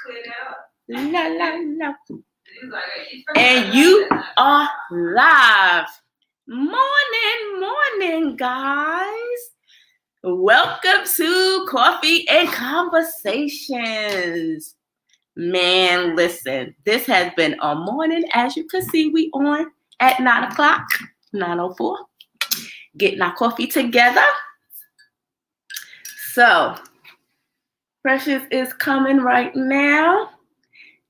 La la la. And you are live. Morning, guys. Welcome to Coffee and Conversations. Man, listen, this has been a morning. As you can see, we on at 9 o'clock, 9:04, getting our coffee together. So, Precious is coming right now,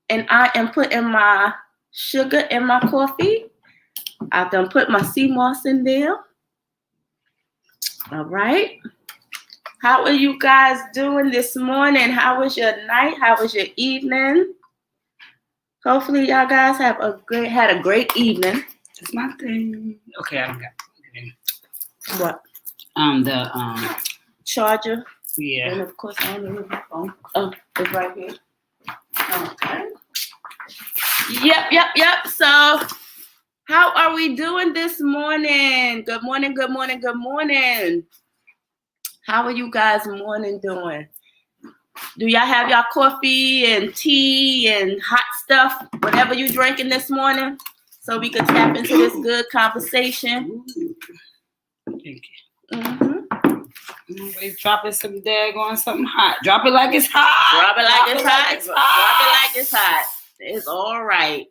and I am putting my sugar in my coffee. I've done put my sea moss in there. All right. How are you guys doing this morning? How was your night? How was your evening? Hopefully, y'all guys had a great evening. That's my thing. Okay, I don't got it. What? The Charger. Yeah. And of course, I don't know my phone. Oh, it's right here. Okay. Yep. So, how are we doing this morning? Good morning. How are you guys morning doing? Do y'all have y'all coffee and tea and hot stuff, whatever you drinking this morning, so we could tap into this good conversation? Thank you. Mm-hmm. Always dropping some daggone something hot. Drop it like it's hot. Drop it like it's hot. It's all right.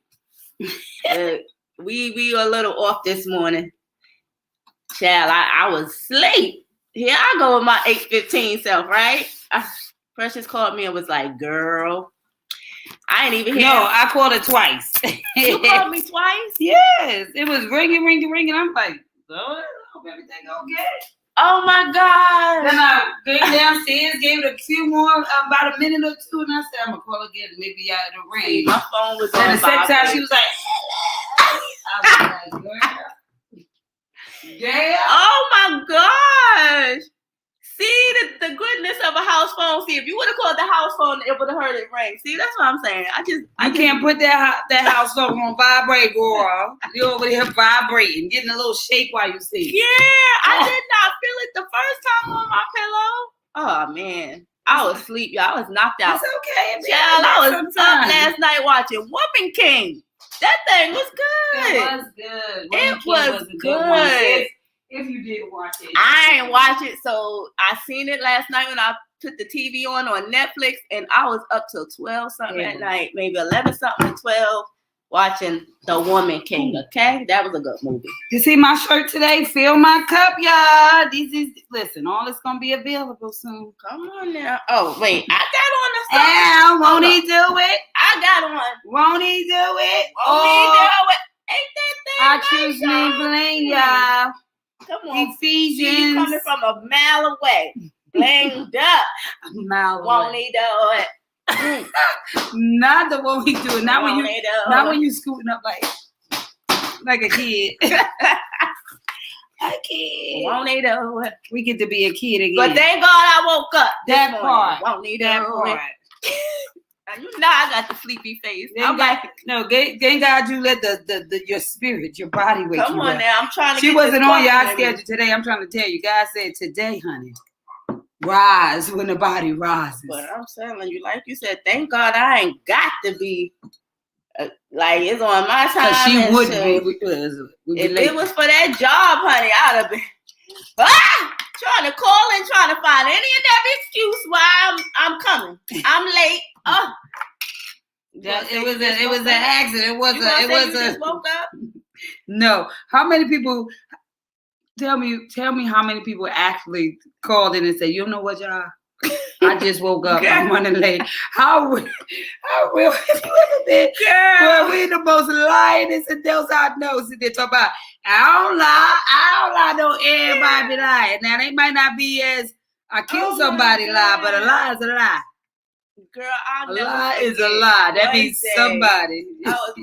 We were a little off this morning. Child, I was asleep. Here I go with my 8:15 self, right? Precious called me and was like, girl, I ain't even hear. No, I called it twice. You called me twice? Yes. It was ringing. I'm like, I hope everything okay. Oh my God. Then I came downstairs, gave it a few more, about a minute or two, and I said, I'm going to call again. Maybe out of the ring. My phone was on. And the second time she was like, hello. I was like, girl. Yeah. Oh my gosh. See the goodness of a house phone. See, if you would have called the house phone, it would have heard it ring. See, that's what I'm saying. I can't put that house phone on vibrate, girl. You over there vibrating, getting a little shake while you sleep. Yeah, I did not feel it the first time on my pillow. Oh man, I was asleep, y'all. I was knocked out. It's okay. Child, I was up last night watching Woman King. That thing was good. It was good. If you did watch it. I ain't watch it, so I seen it last night when I put the TV on Netflix, and I was up till 12 something at night, maybe 11 something to 12, watching The Woman King. Okay, that was a good movie. You see my shirt today? Fill my cup, y'all. Listen, all this gonna be available soon. Come on now. Oh wait, I got on the stuff. Won't he do it? I got on. Won't he do it? Won't he do it? Ain't that thing? I choose me bling, y'all. Come on. Ephesians. You coming from a mile away. Blinged up. A mile away. Won't he do it? Not the one we do it. Not when you scooting up like a kid. A kid. Won't he do it? We get to be a kid again. But thank God I woke up. That part. Won't he do it? You know I got the sleepy face. Thank God you let your spirit, your body wake you up. Come on now, I'm trying to. She wasn't on your schedule today. I'm trying to tell you. God said today, honey, rise when the body rises. But I'm telling you, like you said, thank God I ain't got to be like it's on my time. She would be. If it was for that job, honey, I'd have been trying to call and trying to find any and every excuse why I'm coming. I'm late. Oh, it was an accident. It was just woke up. No. How many people? Tell me how many people actually called in and said, "You know what, y'all? I just woke up. I'm running late." How real have you ever been? Girl, we the most lyingest and those I know. So they talk about, I don't lie. Don't everybody be lying. Now they might not be as I kill somebody lie, but a lie is a lie. Girl, a lie is a lie. That means somebody. When I was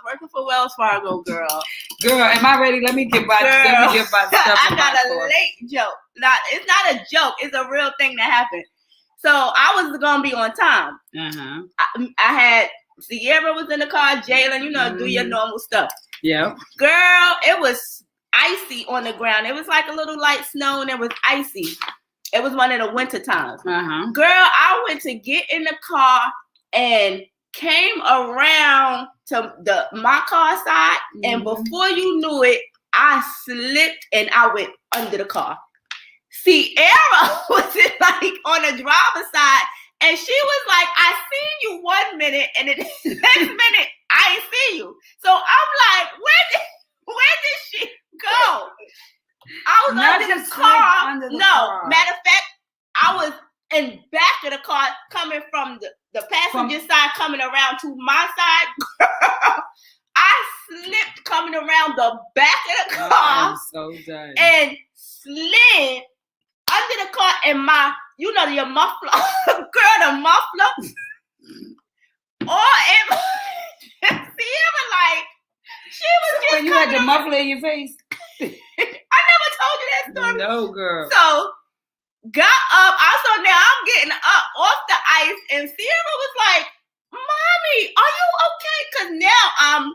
working for Wells Fargo, girl. Girl, am I ready? Let me get my stuff. I got a late joke. It's not a joke. It's a real thing that happened. So I was gonna be on time. I had Sierra was in the car. Jalen, do your normal stuff. Yeah. Girl, it was icy on the ground. It was like a little light snow, and it was icy. It was one of the winter times. Girl, I went to get in the car and came around to my car side, and before you knew it, I slipped and I went under the car. Sierra was like on the driver's side, and she was like, I seen you 1 minute, and the next minute I ain't see you. So I'm like, where did she go? I was under the car. Matter of fact, I was in back of the car coming from the passenger side coming around to my side. Girl, I slipped coming around the back of the car. I'm so done. And slid under the car, and your muffler, girl, the muffler. Sierra, like, she was just when you had the muffler in your face. I never told you that story. No, girl. So, got up. Also, now I'm getting up off the ice, and Sierra was like, Mommy, are you okay? Because now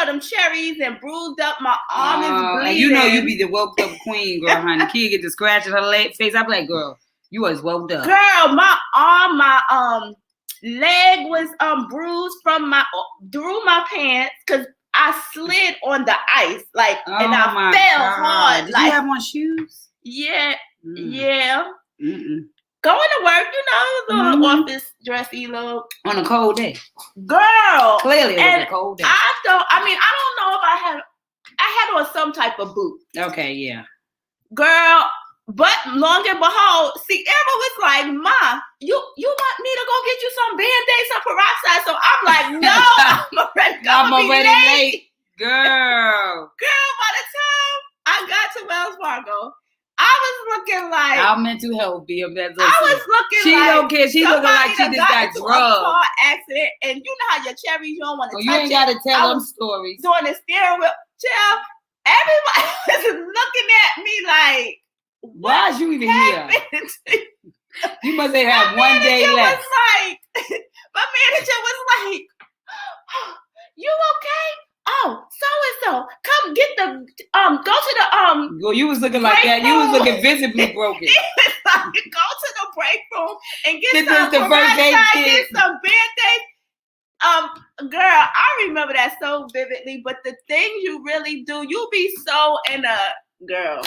them cherries and bruised up. My arm is bleeding. You know you be the woke up queen, girl, honey. Kid get the scratch in her face. I'm like, girl, you was woke up. Girl, my arm, my leg was bruised through my pants because I slid on the ice, like, and I fell hard. Did you have on shoes? Yeah, yeah. Going to work, it was a little office dressy look. On a cold day. Girl. Clearly it was a cold day. I don't know if I had on some type of boot. Okay, yeah. Girl, but long and behold, Sierra was like, Ma, you want me to go get you some Band-Aids, some peroxide? So I'm like, no, I'm already late. Girl. Girl, by the time I got to Wells Fargo, I was looking like our mental health be a better. I was looking she like don't care. She looking like she just got drugged. Car accident, and you know how your cherries, you don't want to touch you ain't got to tell them stories. Doing the steering wheel, child. Everybody was looking at me like, why is you even here? You must have had 1 day left. My manager was like, you okay? Oh, so-and-so, come get go to the Well, you was looking like that. You was looking visibly broken. He was like, go to the break room and get some the first aid kit. Get some Band-Aids. Girl, I remember that so vividly, but the things you really do, you be so in a girl.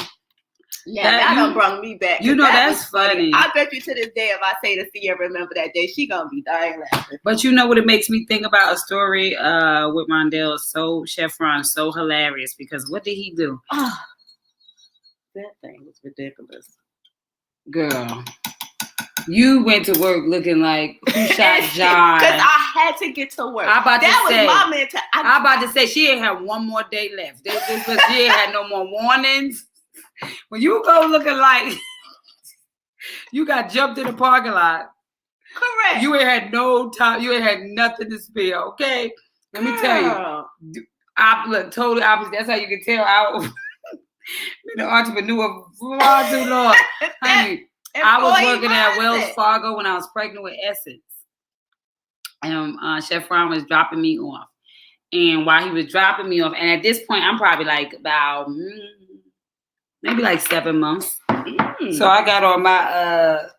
Yeah, that done brought me back. You know, that's funny. I bet you to this day, if I say to Sierra, remember that day, she gonna be dying laughing. But you know what it makes me think about? A story with Rondell, Chef Ron, so hilarious, because what did he do? Oh, that thing was ridiculous. Girl, you went to work looking like who shot John? Because I had to get to work. I'm about to say she ain't had 1 more day left. This because she ain't had no more warnings. When you go looking like you got jumped in the parking lot. Correct. You ain't had no time. You ain't had nothing to spare. Okay, let me tell you. I look totally opposite. That's how you can tell I been an entrepreneur for far too long. Honey, I was working at Wells Fargo when I was pregnant with Essence. And Chef Ron was dropping me off. And while he was dropping me off, and at this point, I'm probably like about maybe like 7 months. So I got on my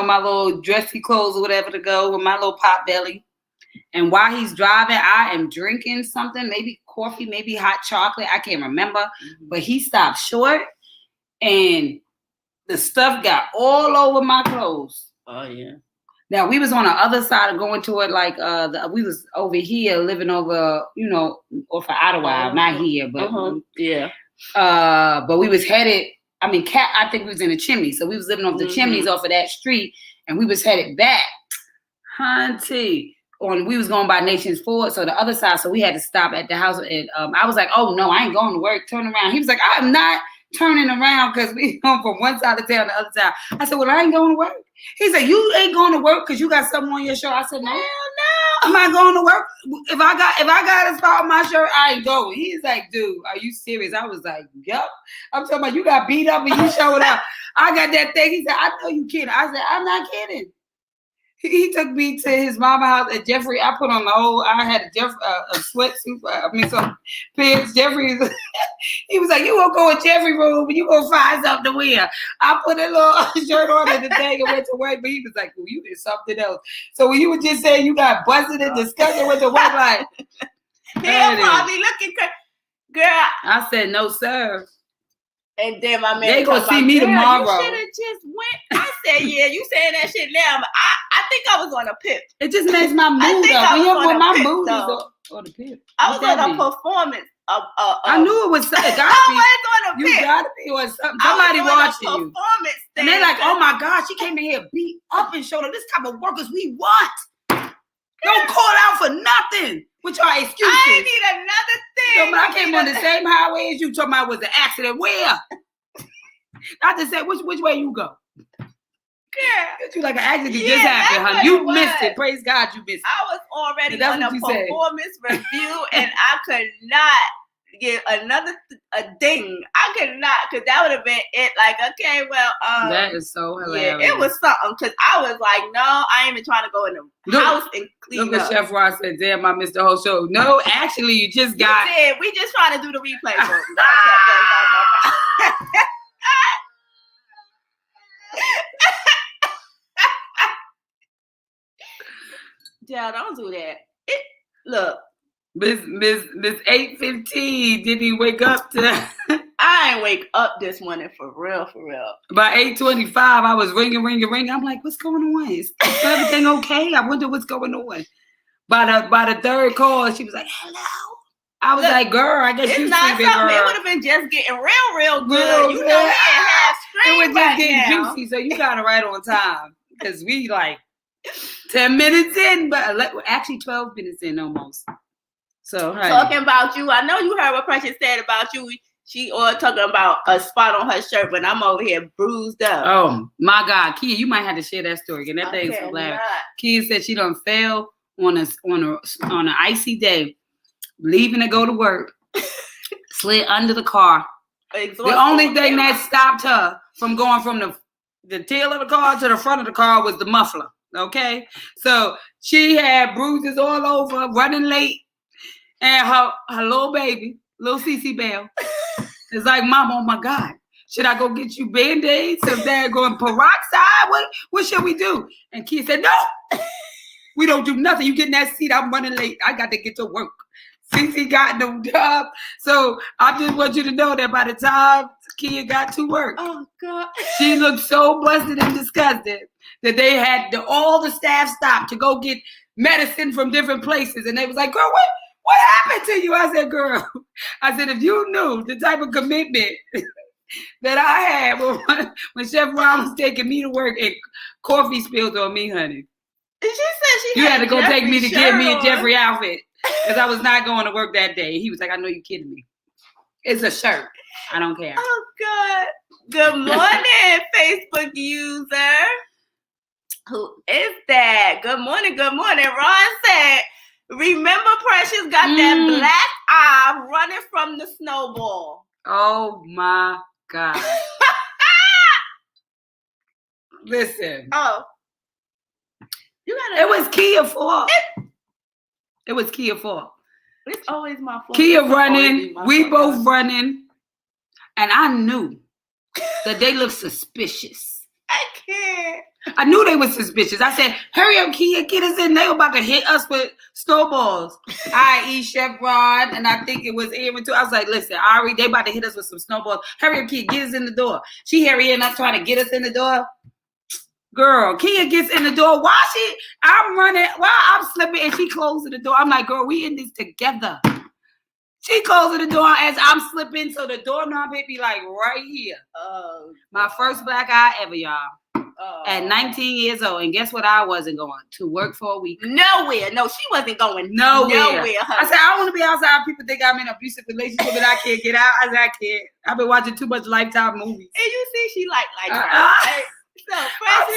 my little dressy clothes or whatever to go with my little pot belly. And while he's driving, I am drinking something, maybe coffee, maybe hot chocolate. I can't remember. But he stopped short and the stuff got all over my clothes. Oh, yeah. Now, we was on the other side of going to it, like, we was over here living over, off of Ottawa, not here, but yeah. But we was headed, I think we was in the chimney. So we was living off the chimneys off of that street, and we was headed back. Hunty. We was going by Nations Ford, so the other side, so we had to stop at the house. And I was like, oh, no, I ain't going to work. Turn around. He was like, I'm not turning around because we going from one side of town to the other side. I said, well, I ain't going to work. He said, you ain't going to work because you got something on your shirt. I said, no, I'm not going to work. If I got a spot on my shirt, I ain't going. He's like, dude, are you serious? I was like, yup. I'm talking about you got beat up and you showed up. I got that thing. He said, I know you kidding. I said, I'm not kidding. He took me to his mama house at Jeffrey. I put on the whole. I had a sweatsuit. Some pants. Jeffrey. He was like, "You gonna go in Jeffrey room and you gonna find something to wear." I put a little shirt on at the day and went to work. But he was like, "Well, you did something else." So when you were just saying you got busted and disgusted with the work, like he'll probably looking, girl. I said, "No, sir." And then my man, they gonna see me tomorrow. You should have just went. I said, yeah, you saying that shit now. But I think I was on a pip. It just makes my mood up. My mood is on the pip. I was on a performance. I knew it was something. I was on a pip. You gotta be on something. Somebody watching you. And they're like, oh my God, she came in here beat up and showed her this type of workers we want. Don't call out for nothing. With your excuses. I need another thing. So, but I came on the same highway as you. Talking about was an accident. Where? I just said, which way you go? Yeah. You like an accident just happened, honey. You missed it. Praise God, you missed it. I was already on a performance review, and I could not get another ding. I could not, because that would have been it. Like, okay, well, that is so hilarious. Yeah, it was something, because I was like, no, I ain't even trying to go in the house and clean up. Look at Chef Ross said, damn, I missed the whole show. No, actually, you just got. We just trying to do the replay. Yeah, don't do that. Look. Miss 8:15, did he wake up to? I ain't wake up this morning for real. By 8:25, I was ringing. I'm like, what's going on? Is everything okay? I wonder what's going on. By the third call, she was like, hello. I was like, girl, I guess you sleeping, girl. It would have been just getting real good. You know, we had it was just getting juicy, so you got it right on time. Because we like 10 minutes in, but actually 12 minutes in almost. So, honey. Talking about you, I know you heard what Precious said about you. She all talking about a spot on her shirt, but I'm over here bruised up. Oh my God, Kia, you might have to share that story. And that thing's hilarious. Kia said she done fell on an icy day, leaving to go to work, slid under the car. The only thing that stopped her from going from the tail of the car to the front of the car was the muffler. Okay, so she had bruises all over, running late. And her little baby, little Cece Bell, is like, Mom, oh my God, should I go get you Band-Aids? So Dad going peroxide? What should we do? And Kia said, no, we don't do nothing. You get in that seat, I'm running late. I got to get to work. Cece got no job. So I just want you to know that by the time Kia got to work, oh God, she looked so busted and disgusted that they had all the staff stopped to go get medicine from different places. And they was like, girl, what happened to you? I said, girl, if you knew the type of commitment that I had when Chef Ron was taking me to work and coffee spilled on me, honey. She said you had to go take me to get me a Jeffrey outfit because I was not going to work that day. He was like, I know you're kidding me. It's a shirt. I don't care. Oh, God. Good morning, Facebook user. Who is that? Good morning. Ron said, remember Precious got that black eye running from the snowball. Oh my God. Listen. Oh. It was Kia's fault. It was Kia's fault. It's always my fault. Kia running. We both running. And I knew that they looked suspicious. I can't. I knew they were suspicious. I said, hurry up, Kia, get us in. They were about to hit us with snowballs. I.e. Chef Rod, and I think it was Aaron too. I was like, listen, Ari, they about to hit us with some snowballs. Hurry up, Kia, get us in the door. She hurrying up trying to get us in the door. Girl, Kia gets in the door. I'm running, while I'm slipping, and she closes the door. I'm like, girl, we in this together. She closes the door as I'm slipping, so the doorknob hit me like right here. Oh, my first black eye ever, y'all. At 19 years old, and guess what? I wasn't going to work for a week. Nowhere. No, she wasn't going nowhere. I said, I don't want to be outside. People think I'm in an abusive relationship and I can't get out. I said, I can't. I've been watching too much Lifetime movies. And you see, she like right.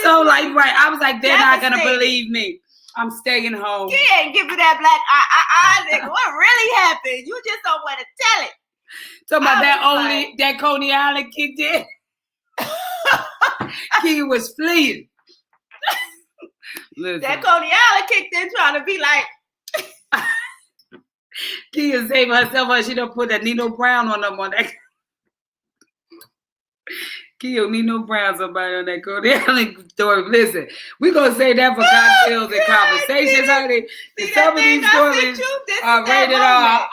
So right. I was like, they're not gonna believe me. I'm staying home. You ain't give me that black eye. What really happened? You just don't want to tell it. Talking about that Coney Island kicked in. He was fleeing. That Coney Island kicked in trying to be like. Kia saved herself, but she don't put that Nino Brown on them on that. Kia Nino Brown, somebody on that Coney Island story. Listen, we're gonna say that for cocktails and conversations, honey. Some of these stories are rated R.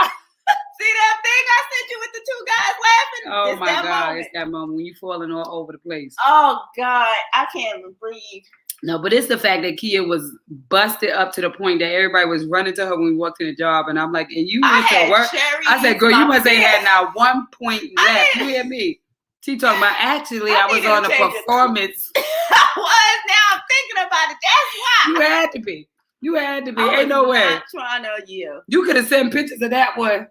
See that thing I sent you with the two guys laughing? Oh my God, it's that moment when you're falling all over the place. Oh God, I can't even breathe. No, but it's the fact that Kia was busted up to the point that everybody was running to her when we walked in the job. And I'm like, and you went to work? I said, girl, you must have had now 1 point left. You hear me? She talking about, actually, I was on a performance. I was. Now I'm thinking about it. That's why. You had to be. You had to be. Ain't no way. I'm trying to you. You could have sent pictures of that one.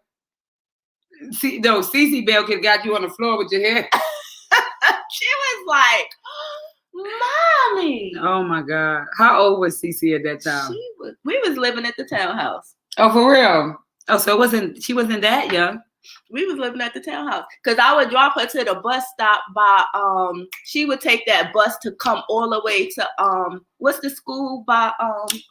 See, no, Cece Bell could have got you on the floor with your hair. She was like, Mommy. Oh my God. How old was Cece at that time? We was living at the townhouse. Oh, for real? Oh, so she wasn't that young. We was living at the townhouse. Because I would drop her to the bus stop by she would take that bus to come all the way to what's the school by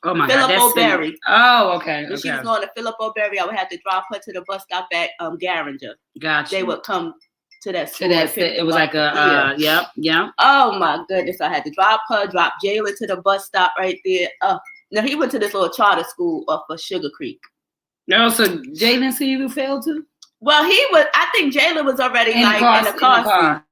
Philip O'Berry. Oh, okay. When she was going to Philip O'Berry, I would have to drop her to the bus stop at Garringer. Gotcha. They would come to that school. It was like a yeah. Oh my goodness. I had to drop Jalen to the bus stop right there. Now he went to this little charter school off of Sugar Creek. No, so Jalen see you failed too? Well, I think Jalen was already in the car.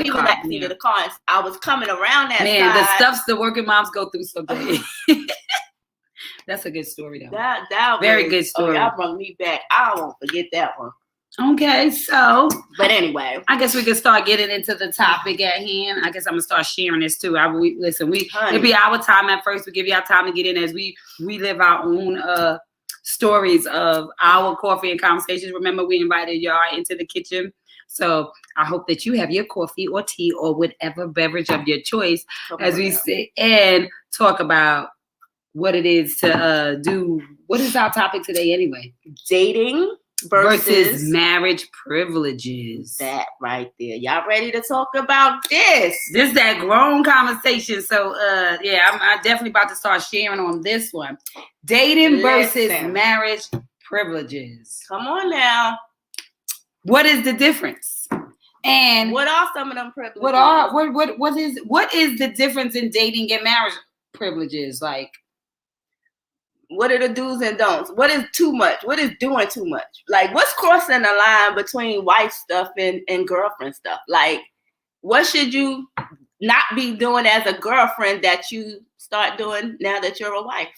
He was actually in the car. I was coming around that side. The stuffs the working moms go through so bad. That's a good story, though. That very good story. Y'all brought me back. I won't forget that one. Okay, so. But anyway. I guess we can start getting into the topic at hand. I guess I'm going to start sharing this, too. It'll be our time at first. We give you our time to get in as we live our own stories of our coffee and conversations. Remember, we invited y'all into the kitchen. So I hope that you have your coffee or tea or whatever beverage of your choice as we sit and talk about what it is to do. What is our topic today anyway? Dating versus marriage privileges. That right there. Y'all ready to talk about this? This is that grown conversation. So I'm definitely about to start sharing on this one. Dating versus marriage privileges. Come on now. What is the difference? And what are some of them privileges? What is the difference in dating and marriage privileges? Like, what are the do's and don'ts? What is too much? What is doing too much? Like, what's crossing the line between wife stuff and girlfriend stuff? Like, what should you not be doing as a girlfriend that you start doing now that you're a wife?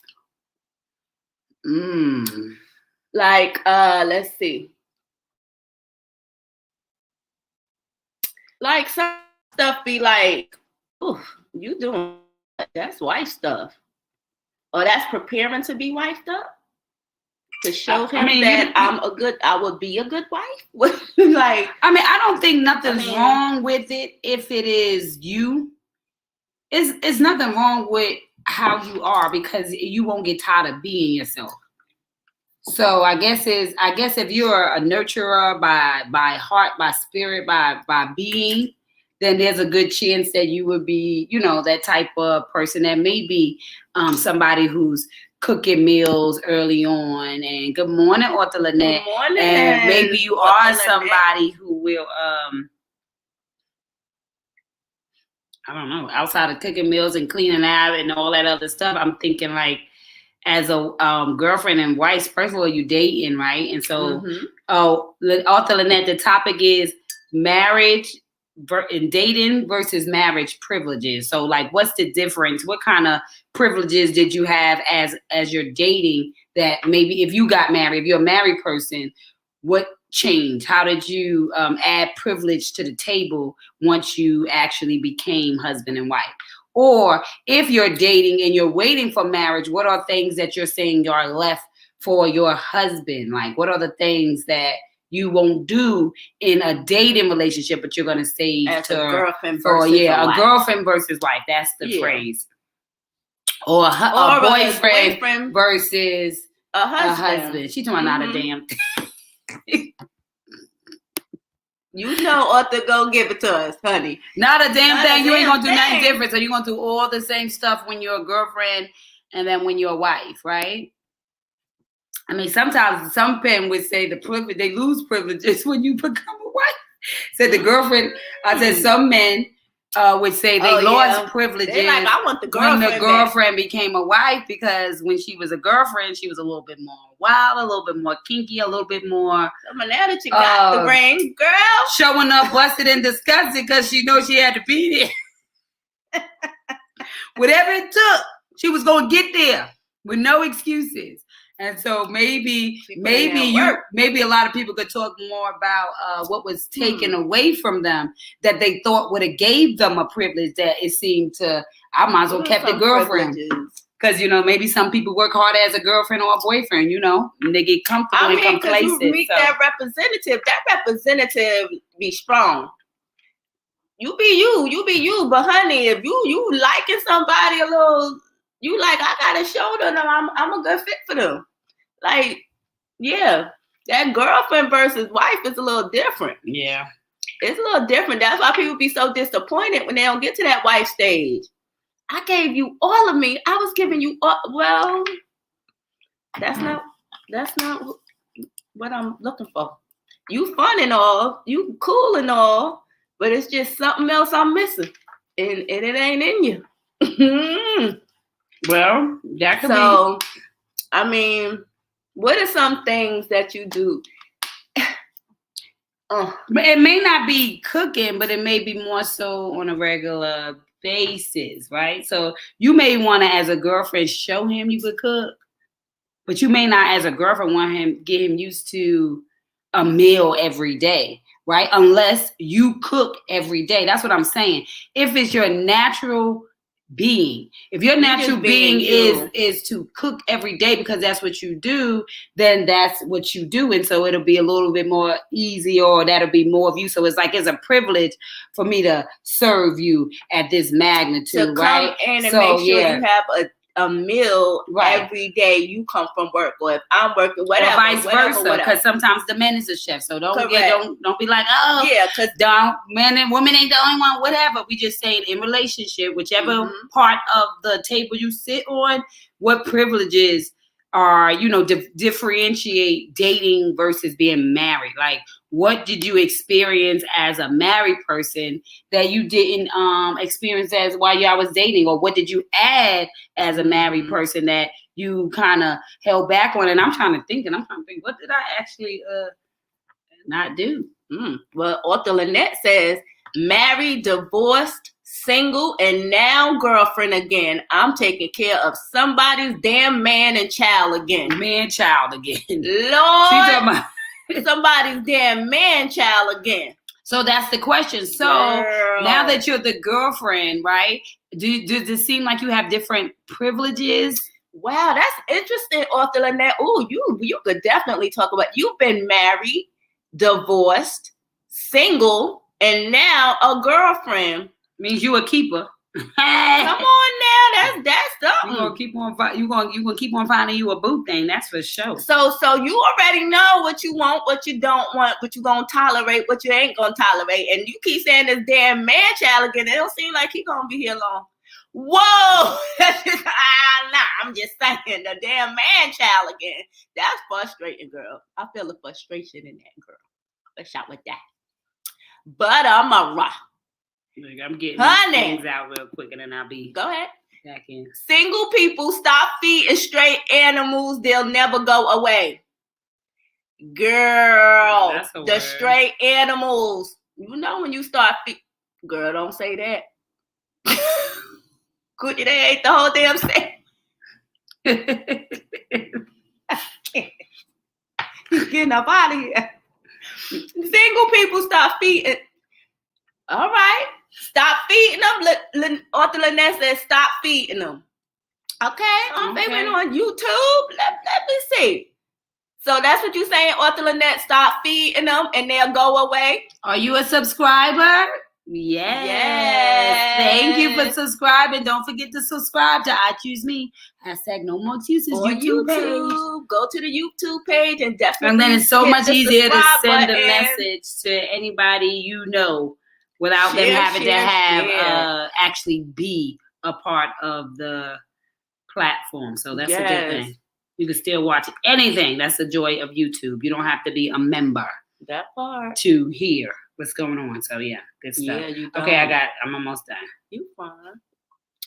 Like, let's see. Like, some stuff be like, "Ooh, you doing that's wife stuff." Or that's preparing to be wifed up to show him that I would be a good wife. Like, I don't think nothing's wrong with it if it is you. It's nothing wrong with how you are because you won't get tired of being yourself. So I guess if you're a nurturer by heart, by spirit, by being, then there's a good chance that you would be, that type of person that may be somebody who's cooking meals early on. And good morning, Arthur Lynette. Good morning. And maybe you are somebody who will, I don't know, outside of cooking meals and cleaning out and all that other stuff, I'm thinking like as a girlfriend and wife, first of all, you dating, right? And so, Arthur Lynette, the topic is marriage in dating versus marriage privileges. So like, what's the difference? What kind of privileges did you have as you're dating that maybe if you got married, if you're a married person, what changed? How did you add privilege to the table once you actually became husband and wife? Or if you're dating and you're waiting for marriage, what are things that you're saying are left for your husband? Like, what are the things that you won't do in a dating relationship, but you're going to save as to a girlfriend versus a girlfriend versus wife. That's the phrase. Or a boyfriend versus a husband. She's talking about not a damn. You know Arthur gonna give it to us, honey. Not a damn thing. You ain't gonna do nothing different. So you're gonna do all the same stuff when you're a girlfriend and then when you're a wife, right? I mean, sometimes some men would say they lose privileges when you become a wife. Said the girlfriend. I said some men would say they lost privileges. They're like, I want the girlfriend when the girlfriend became a wife, because when she was a girlfriend, she was a little bit more wild, a little bit more kinky, a little bit more. Now that you got the ring, girl, showing up, busted and disgusted because she knows she had to be there. Whatever it took, she was gonna get there with no excuses. And so maybe a lot of people could talk more about what was taken away from them that they thought would have gave them a privilege that it seemed to. I might as well kept the girlfriend, because maybe some people work hard as a girlfriend or a boyfriend, and they get comfortable and complacent. You meet that representative. That representative be strong. You be you. But honey, if you liking somebody a little, you like, I gotta show them I'm a good fit for them. Like, yeah, that girlfriend versus wife is a little different. Yeah. It's a little different. That's why people be so disappointed when they don't get to that wife stage. I gave you all of me. I was giving you all. Well, that's not what I'm looking for. You fun and all, you cool and all, but it's just something else I'm missing. And it ain't in you. Well, that could be. I mean, what are some things that you do? It may not be cooking, but it may be more so on a regular basis, right? So you may want to, as a girlfriend, show him you could cook, but you may not, as a girlfriend, want him, get him used to a meal every day, right? Unless you cook every day. That's what I'm saying. If it's your natural being, if your natural being is to cook every day because that's what you do, then that's what you do, and so it'll be a little bit more easy, or that'll be more of you. So it's like it's a privilege for me to serve you at this magnitude, to right? Come in and make sure you have a meal every day you come from work, or if I'm working, whatever, or vice versa, because sometimes the man is a chef, so don't be like, oh yeah, because men and women ain't the only one, whatever. We just saying in relationship, whichever part of the table you sit on, what privileges are, differentiate dating versus being married. Like, what did you experience as a married person that you didn't experience as while y'all was dating? Or what did you add as a married person that you kind of held back on? And I'm trying to think, what did I actually not do? Well, Arthur Lynette says, married, divorced, single, and now girlfriend again. I'm taking care of somebody's damn man and child again. Man-child again. Lord, somebody's damn man-child again. So that's the question. So now that you're the girlfriend, right? Does it seem like you have different privileges? Wow, that's interesting, Arthur Lynette. Ooh, you could definitely talk about. You've been married, divorced, single, and now a girlfriend. Means you a keeper. Come on now, that's something. You gonna keep on you gonna keep on finding you a boo thing. That's for sure. So you already know what you want, what you don't want, what you gonna tolerate, what you ain't gonna tolerate, and you keep saying this damn man child again. It don't seem like he gonna be here long. Whoa, I'm just saying the damn man child again. That's frustrating, girl. I feel the frustration in that, girl. Let's shot with that. But I'm a rock. I'm getting things out real quick, and then I'll be go ahead. Back in. Single people, stop feeding stray animals. They'll never go away. Girl, the stray animals. You know when you start girl, don't say that. Could you they ate the whole damn thing? He's getting up out of here. Single people, stop feeding. All right. Stop feeding them. Arthur Lynette says, stop feeding them. Okay. They went on YouTube. Let me see. So that's what you're saying, Arthur Lynette, stop feeding them and they'll go away. Are you a subscriber? Yes. Thank you for subscribing. Don't forget to subscribe to I Choose Me. #No More Excuses YouTube page. Go to the YouTube page and definitely. And then it's so much easier to send a message to anybody you know without them having to have actually be a part of the platform. So that's a good thing. You can still watch anything. That's the joy of YouTube. You don't have to be a member. That part. To hear what's going on. So yeah, good stuff. Yeah, you don't. Okay, I'm almost done. You fine.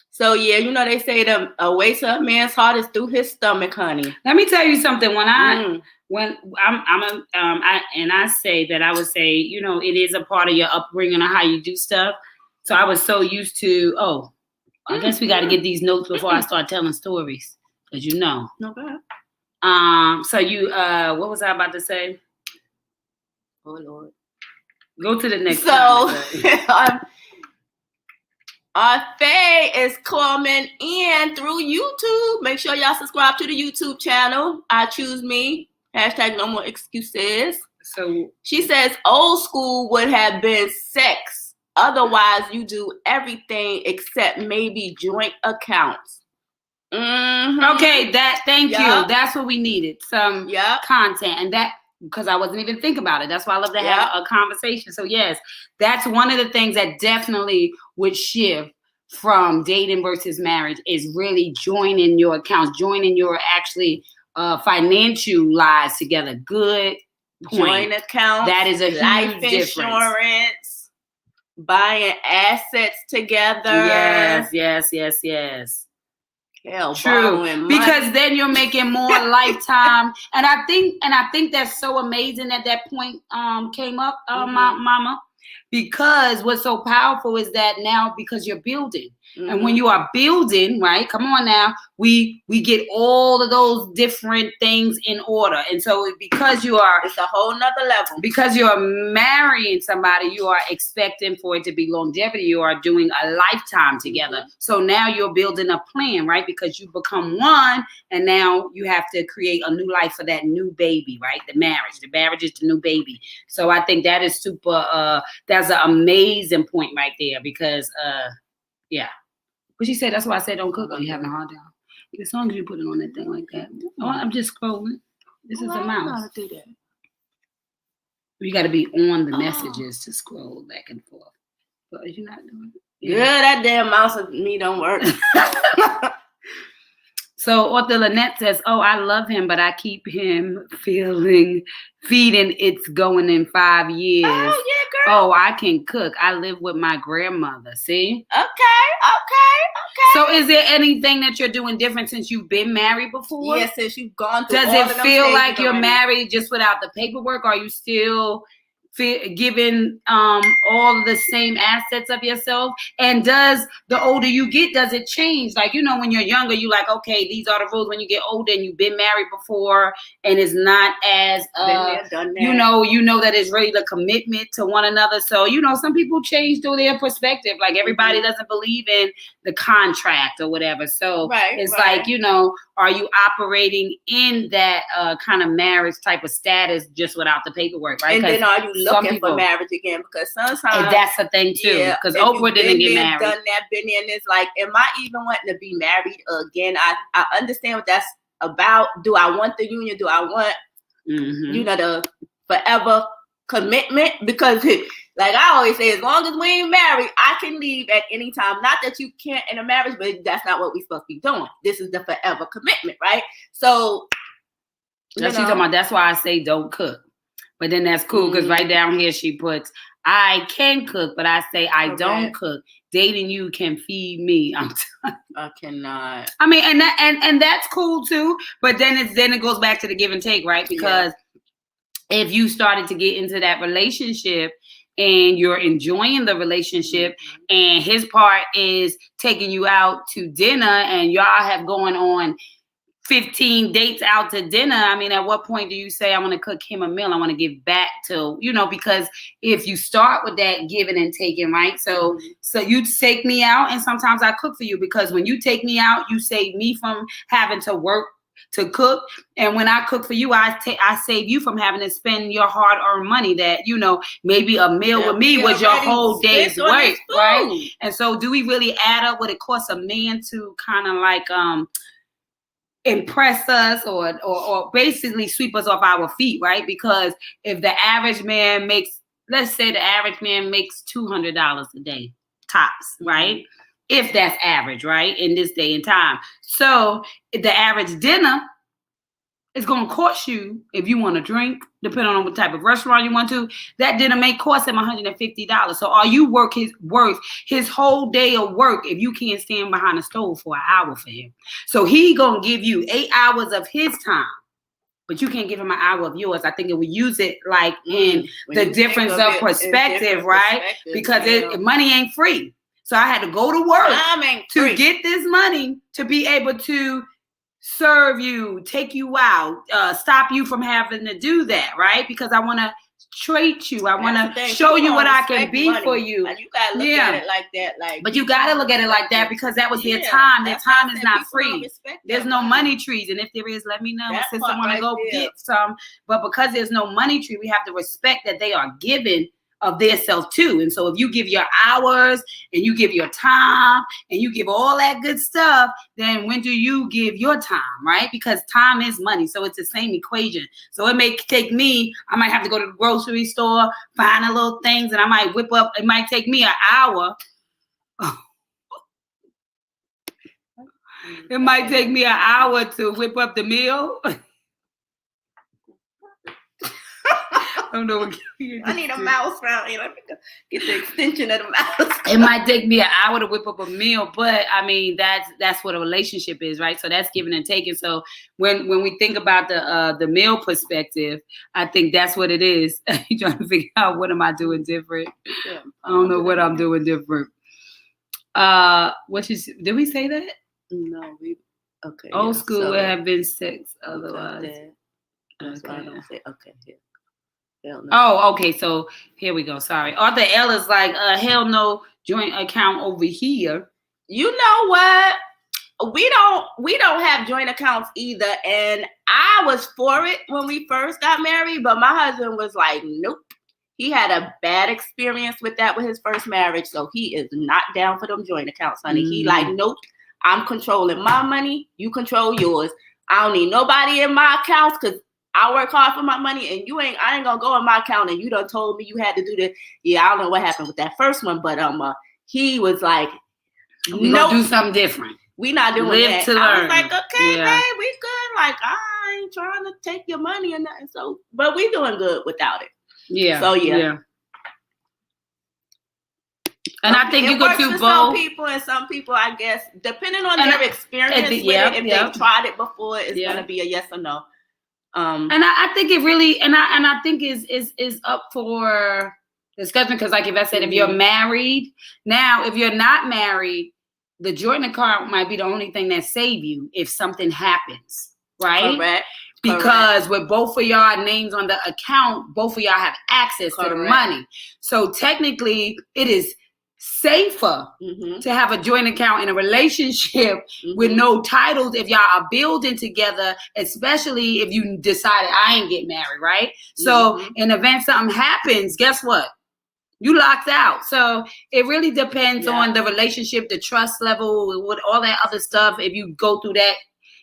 So yeah, you know they say a way to a man's heart is through his stomach, honey. Let me tell you something. When I say that, I would say, you know, it is a part of your upbringing or how you do stuff. So I was so used to, I guess we got to get these notes before I start telling stories, because you know. Okay. So you, what was I about to say? Oh Lord. Go to the next. So our Faye is coming in through YouTube. Make sure y'all subscribe to the YouTube channel. I Choose Me. #No More Excuses. So she says old school would have been sex. Otherwise, you do everything except maybe joint accounts. Mm-hmm. Okay, thank you. That's what we needed. Some content, and that. Because I wasn't even thinking about it. That's why I love to have a conversation. So yes, that's one of the things that definitely would shift from dating versus marriage is really joining your accounts, joining your actually financial lives together. Good point. Joint accounts. That is a life huge insurance, buying assets together. Yes. Hell, true, because then you're making more lifetime, and I think that's so amazing that point came up, my mama, because what's so powerful is that now because you're building, and when you are building, right? Come on now, we get all of those different things in order, and so because you are, it's a whole nother level. Because you are marrying somebody, you are expecting for it to be longevity. You are doing a lifetime together. So now you're building a plan, right? Because you become one, and now you have to create a new life for that new baby, right? The marriage is the new baby. So I think that is super. That's an amazing point right there, because yeah. But she said that's why I said don't cook. Are you having a hard time? As long as you put it on that thing like that. Oh, I'm just scrolling. This is a mouse. Do that. You got to be on the messages to scroll back and forth. But you're not doing it. Yeah, that damn mouse of me don't work. So author Lynette says, "Oh, I love him, but I keep him feeding. It's going in 5 years. Oh, yeah, girl. Oh, I can cook. I live with my grandmother. See? Okay. So is there anything that you're doing different since you've been married before? Yes, since you've gone through. Does it feel like you're married just without the paperwork? Are you still giving all the same assets of yourself? And does the older you get, does it change? Like, you know, when you're younger, you like, okay, these are the rules. When you get older and you've been married before and it's not as you know that it's really the commitment to one another. So, you know, some people change through their perspective. Like everybody doesn't believe in the contract or whatever. So it's like, you know, are you operating in that kind of marriage type of status just without the paperwork, right? And then are you looking for marriage again? Because sometimes that's the thing too. Because Oprah didn't get married. Done that, been in. It's like, am I even wanting to be married again? I understand what that's about. Do I want the union? Do I want you know, the forever commitment? Because like I always say, as long as we ain't married, I can leave at any time. Not that you can't in a marriage, but that's not what we're supposed to be doing. This is the forever commitment, right? So that's talking about. That's why I say don't cook. But then that's cool because right down here she puts, I can cook, but I say I don't cook. Dating you can feed me. I cannot. I mean, and that's cool too. But then it goes back to the give and take, right? Because if you started to get into that relationship and you're enjoying the relationship and his part is taking you out to dinner and y'all have going on 15 dates out to dinner. I mean, at what point do you say, I want to cook him a meal? I want to give back to, you know, because if you start with that giving and taking, right? So you take me out and sometimes I cook for you because when you take me out, you save me from having to work to cook. And when I cook for you, I save you from having to spend your hard-earned money that, you know, maybe a meal with me was your whole day's work, right? And so do we really add up what it costs a man to kind of like impress us or basically sweep us off our feet, right? Because if the average man makes, let's say the average man makes $200 a day, tops, right? If that's average, right? In this day and time. So the average dinner is going to cost you, if you want to drink, depending on what type of restaurant you want to, that dinner may cost him $150. So are you worth his whole day of work if you can't stand behind the stove for an hour for him? So he going to give you 8 hours of his time, but you can't give him an hour of yours. I think it would use it like in the difference of perspective, right? Because money ain't free. So I had to go to work to get this money to be able to serve you, take you out, stop you from having to do that, right? Because I want to treat you. I want to show you what I can be for you. Like, you gotta look at it like that. But you gotta look at it like that because that was their time. Their time is not free. There's no money trees, and if there is, let me know. Since I want to go get some, but because there's no money tree, we have to respect that they are given of their self too. And so if you give your hours and you give your time and you give all that good stuff, then when do you give your time, right? Because time is money. So it's the same equation. So it may take me, I might have to go to the grocery store, find a little things, and I might whip up, it might take me an hour. It might take me an hour to whip up the meal. I don't know. I need a mouse around here. Let me get the extension of the mouse. It might take me an hour to whip up a meal, but I mean that's what a relationship is, right? So that's giving and taking. So when we think about the meal perspective, I think that's what it is. You're trying to figure out what am I doing different? Yeah. I don't know what I'm doing different. Did we say that? No, okay. Old school would have been sex otherwise. That's why I don't say okay. Yeah. No. Oh, okay. So here we go. Sorry. Arthur L is like, hell no, joint account over here. You know what? We don't have joint accounts either. And I was for it when we first got married, but my husband was like, nope. He had a bad experience with that with his first marriage. So he is not down for them joint accounts, honey. He like, nope, I'm controlling my money. You control yours. I don't need nobody in my accounts because I work hard for my money, and I ain't gonna go in my account, and you done told me you had to do this. Yeah, I don't know what happened with that first one, but he was like, we gonna do something different. We not doing Live that. To I learn. was like, okay, babe, we good. Like, I ain't trying to take your money or nothing. So, but we doing good without it. Yeah. So yeah. And I think you go to both. Some people and some people, I guess, depending on their experience with it, if they've tried it before, it's gonna be a yes or no. And I think it really, and I think is up for discussion because, like if I said, if you're married, now if you're not married, the joint account might be the only thing that save you if something happens, right? Correct. Because with both of y'all names on the account, both of y'all have access to the money. So technically, it is safer to have a joint account in a relationship with no titles if y'all are building together, especially if you decided I ain't get married, right? So in the event something happens, guess what? You locked out. So it really depends on the relationship, the trust level, with all that other stuff. If you go through that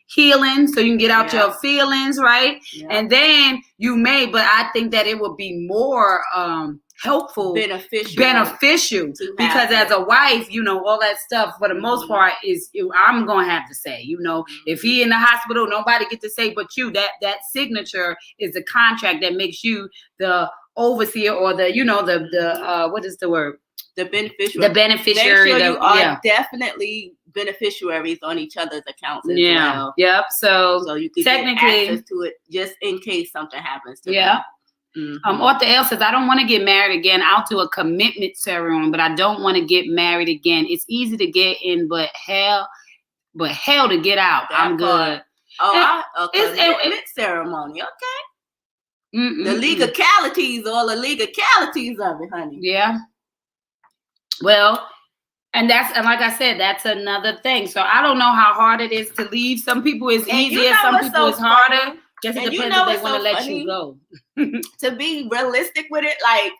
healing so you can get out your feelings, right? And then you may, but I think that it would be more helpful, beneficial because as a wife, you know, all that stuff for the most part is I'm gonna have to say, you know, if he in the hospital, nobody get to say but you. That signature is the contract that makes you the overseer or the, you know, the what is the word? The beneficiary. The beneficiary. Make sure you are definitely beneficiaries on each other's accounts as well. Yep. So you can technically get access to it just in case something happens to them. Arthur L says, I don't want to get married again. I'll do a commitment ceremony, but I don't want to get married again. It's easy to get in, but hell to get out. I'm good. A commitment ceremony. Okay. The legalities, all the legalities of it, honey. Yeah. Well, And like I said, that's another thing. So I don't know how hard it is to leave. Some people it's easier, some people it's harder. Just it depends if they want to let you go. To be realistic with it, like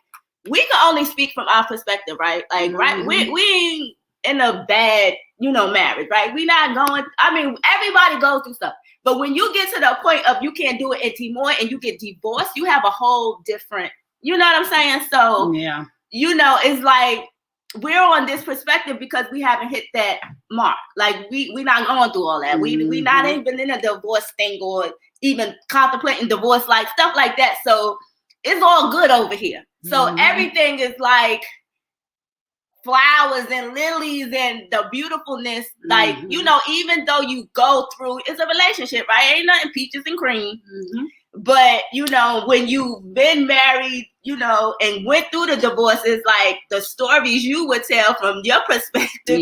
we can only speak from our perspective, right? Like, right, we ain't in a bad, marriage, right? We not going. I mean, everybody goes through stuff, but when you get to the point of you can't do it anymore and you get divorced, you have a whole different. You know what I'm saying? So yeah, it's like we're on this perspective because we haven't hit that mark. Like we not going through all that. We not even in a divorce thing or even contemplating divorce, like stuff like that. So it's all good over here. So everything is like flowers and lilies and the beautifulness. Like, even though you go through, it's a relationship, right? Ain't nothing peaches and cream. But, when you've been married, and went through the divorces, like the stories you would tell from your perspective,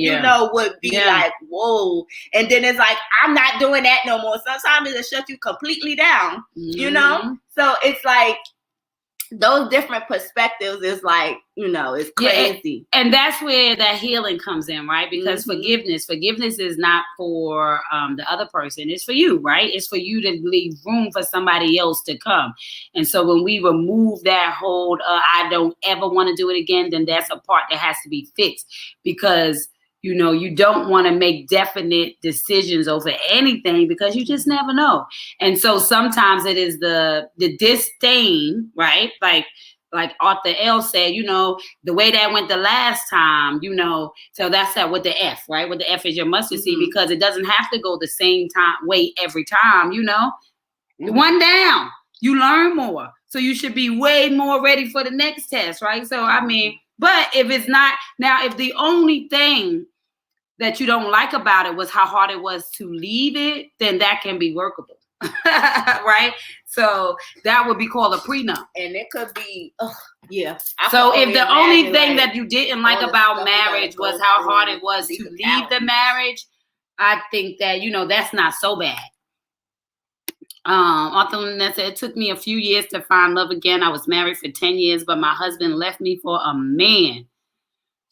would be like, whoa. And then it's like, I'm not doing that no more. Sometimes it'll shut you completely down, So it's like, those different perspectives is like, it's crazy. And that's where that healing comes in, right? Because forgiveness is not for the other person. It's for you, right? It's for you to leave room for somebody else to come. And so when we remove that hold, I don't ever want to do it again, then that's a part that has to be fixed. Because you don't want to make definite decisions over anything because you just never know. And so sometimes it is the disdain, right? Like Arthur L said, the way that went the last time, so that's that with the F, right? With the F is your mustard seed because it doesn't have to go the same way every time, One down, you learn more. So you should be way more ready for the next test, right? So, I mean, but if it's not, now, if the only thing that you don't like about it was how hard it was to leave it, then that can be workable, right? So that would be called a prenup. And it could be, So if the only thing that you didn't like about marriage was how hard it was to leave the marriage, I think that, that's not so bad. Arthur Lynette said, it took me a few years to find love again. I was married for 10 years, but my husband left me for a man.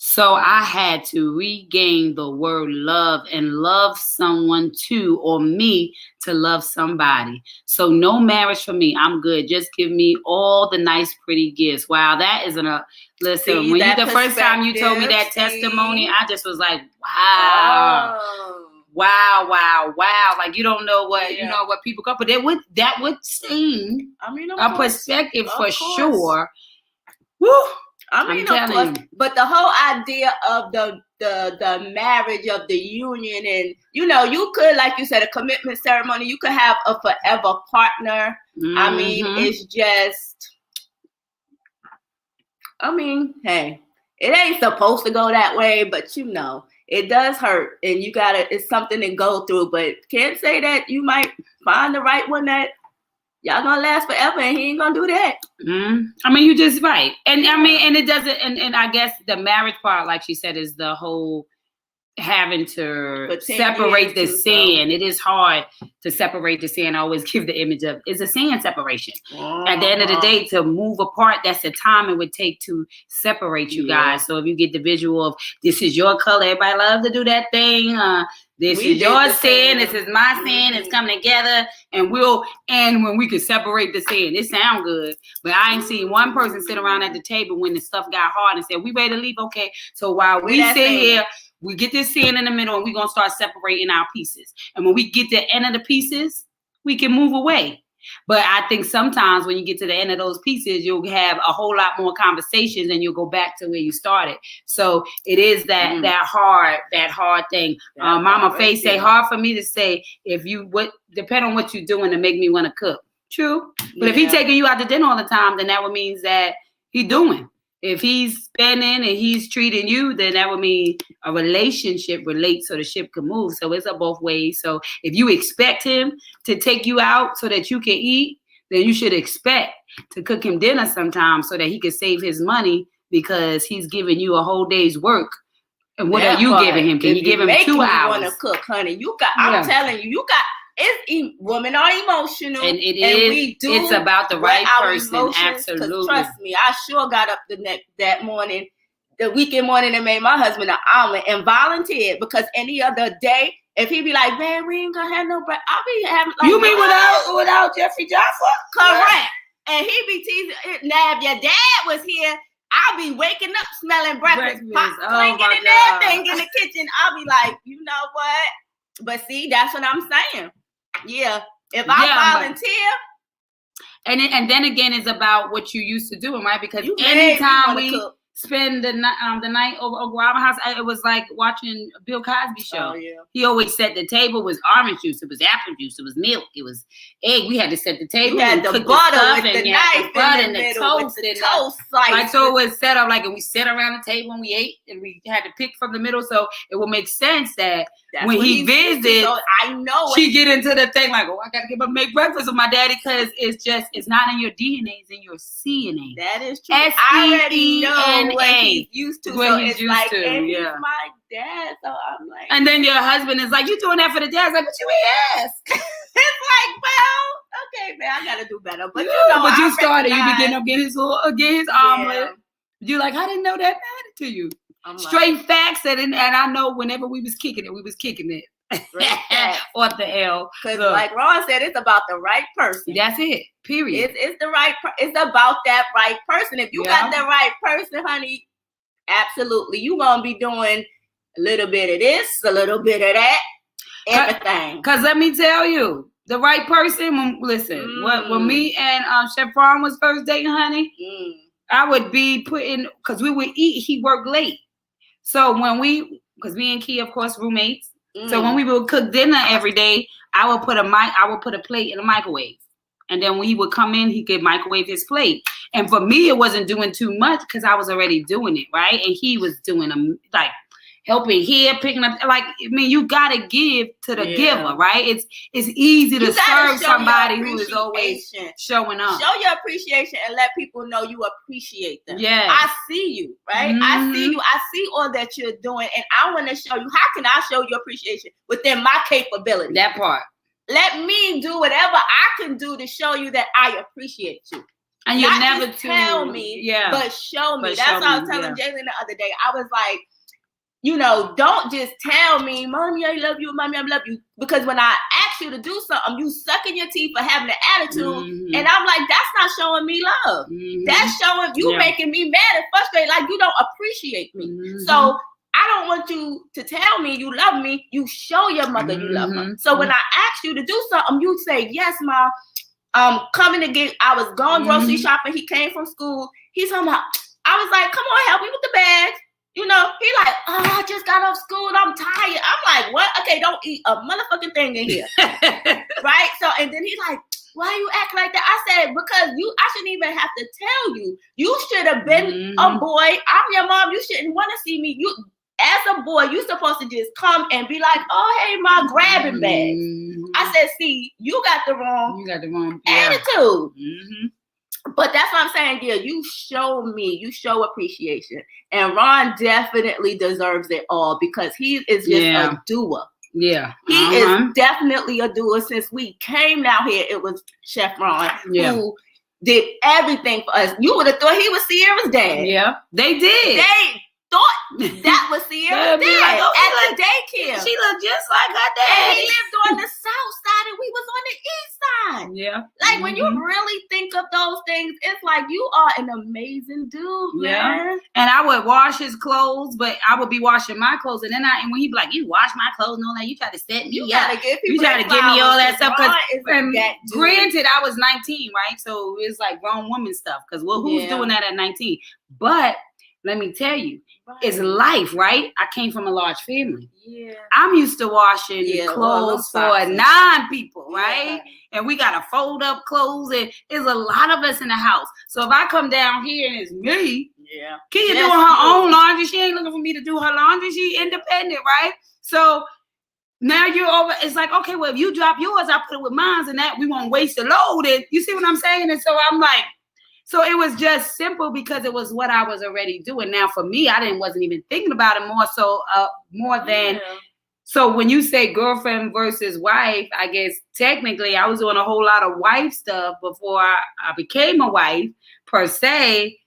So I had to regain the word love and love someone too, or me to love somebody. So no marriage for me. I'm good. Just give me all the nice, pretty gifts. Wow, that isn't a listen. When the first time you told me that testimony, I just was like, wow. Oh. Wow. Like you don't know what what people go, but that would sting a perspective for sure. Woo. I mean, of course, but the whole idea of the marriage, of the union, and you could, like you said, a commitment ceremony. You could have a forever partner. I mean, it's just. I mean, hey, it ain't supposed to go that way, but it does hurt, and it's something to go through. But can't say that you might find the right one that. Y'all gonna last forever, and he ain't gonna do that. I mean, you just right, and I mean, and it doesn't, and I guess the marriage part, like she said, is the whole having to separate the sin. It is hard to separate the sin. I always give the image of it's a sin separation. At the end of the day, to move apart, that's the time it would take to separate you guys. So if you get the visual of this is your color, everybody loves to do that thing. This is your sin. This is my sin. It's coming together, and we'll end when we can separate the sin. It sounds good, but I ain't seen one person sit around at the table when the stuff got hard and said, "We ready to leave?" Okay, so while we sit here, we get this sin in the middle, and we're gonna start separating our pieces. And when we get to the end of the pieces, we can move away. But I think sometimes when you get to the end of those pieces, you'll have a whole lot more conversations and you'll go back to where you started. So it is that hard thing. Mama Faye say, hard for me to say depend on what you're doing to make me want to cook. True. But if he's taking you out to dinner all the time, then that would mean that he's doing. If he's spending and he's treating you, then that would mean a relationship relates so the ship can move. So it's a both ways. So if you expect him to take you out so that you can eat, then you should expect to cook him dinner sometime so that he can save his money because he's giving you a whole day's work. And what are you giving him? Can you give him 2 hours? Want to cook, honey? I'm telling you, women are emotional, and it's about the right person. Absolutely. Trust me, I sure got up that morning the weekend morning and made my husband an omelet and volunteered, because any other day, if he be like, man, we ain't gonna have no bread, I'll be having like, you mean without Jeffrey Jaffa? Correct. And he be teasing. Now, if your dad was here, I'll be waking up smelling breakfast, clinking and everything in the kitchen. I'll be like, you know what? But see, that's what I'm saying. Yeah. If I volunteer. And then again, it's about what you used to doing, right? Because anytime we spend the night over our house, it was like watching a Bill Cosby show. Oh, yeah. He always set the table. It was orange juice, it was apple juice, it was milk, it was egg. We had to set the table. You had the butter with the knife in the middle, with the toast slice. Like, so it was set up like, and we sat around the table and we ate, and we had to pick from the middle. So it would make sense that when he visited, so I know she get into the thing like, oh, I gotta get up and make breakfast with my daddy, because it's not in your DNA, it's in your CNA. That is true. I already know what he's used to. What he's used to, and he's my dad, so I'm like. And then your husband is like, you doing that for the dad? It's like, but you ain't ask. It's like, well, okay, man, I gotta do better. But you know, but you started. You begin to get his omelet. You like, I didn't know that mattered to you. Straight facts, and I know whenever we was kicking it. What the hell? Because like Ron said, it's about the right person. That's it. Period. It's the right. It's about that right person. If you got the right person, honey, absolutely, you gonna be doing a little bit of this, a little bit of that, everything. Because let me tell you, the right person. When me and Chef Ron was first dating, honey, I would be because we would eat. He worked late, so because me and Key, of course, roommates. So when we would cook dinner every day, I would put a plate in the microwave. And then when he would come in, he could microwave his plate. And for me, it wasn't doing too much because I was already doing it, right? And he was doing like helping here, picking up. Like, I mean, you gotta give to the giver, right? It's easy to serve somebody who is always showing up. Show your appreciation and let people know you appreciate them. Yeah, I see you, right? I see you. I see all that you're doing, and I want to show you. How can I show you appreciation within my capability? That part. Let me do whatever I can do to show you that I appreciate you. And you never tell me, but show me. That's what I was telling Jalen the other day. I was like, you know, don't just tell me, Mommy, I love you, Mommy, I love you. Because when I ask you to do something, you sucking your teeth for having an attitude. And I'm like, that's not showing me love. That's showing you making me mad and frustrated, like you don't appreciate me. So I don't want you to tell me you love me. You show your mother you love her. So when I ask you to do something, you say, yes, Mom. Coming to get, I was going grocery shopping. He came from school. He's talking about, I was like, come on, help me with the bags. You know, he like, oh, I just got off school and I'm tired. I'm like, what? Okay, don't eat a motherfucking thing in here. Right? So, and then he's like, why you act like that? I said, because I shouldn't even have to tell you. You should have been a boy. I'm your mom. You shouldn't want to see me. You, as a boy, you're supposed to just come and be like, oh, hey, Mom, grabbing bags. I said, see, you got the wrong attitude. But that's what I'm saying, dear. You show me, you show appreciation. And Ron definitely deserves it all because he is just a doer. Yeah. He is definitely a doer. Since we came down here, it was Chef Ron who did everything for us. You would have thought he was Sierra's dad. Yeah. They did. They thought that was Sierra's dad at the daycare. She looked just like her dad. And he lived on the south side and we was on the east side. Yeah. Like when you really think of those things, it's like you are an amazing dude, man. And I would wash his clothes, but I would be washing my clothes. And then when he'd be like, you wash my clothes and all that, you try to set me up. You try to give me all that stuff. Granted, I was 19, right? So it's like grown woman stuff. Because who's doing that at 19? But let me tell you, it's life, right? I came from a large family. Yeah. I'm used to washing clothes for 9 people, right? And we got to fold up clothes, and there's a lot of us in the house. So if I come down here and it's me, Kia doing her own laundry. She ain't looking for me to do her laundry. She independent, right? So now you're over. It's like, okay, well, if you drop yours, I put it with mine, and that we won't waste the load. And you see what I'm saying? And so I'm like, so it was just simple because it was what I was already doing. Now for me, I wasn't even thinking about it more than. So when you say girlfriend versus wife, I guess technically I was doing a whole lot of wife stuff before I became a wife per se.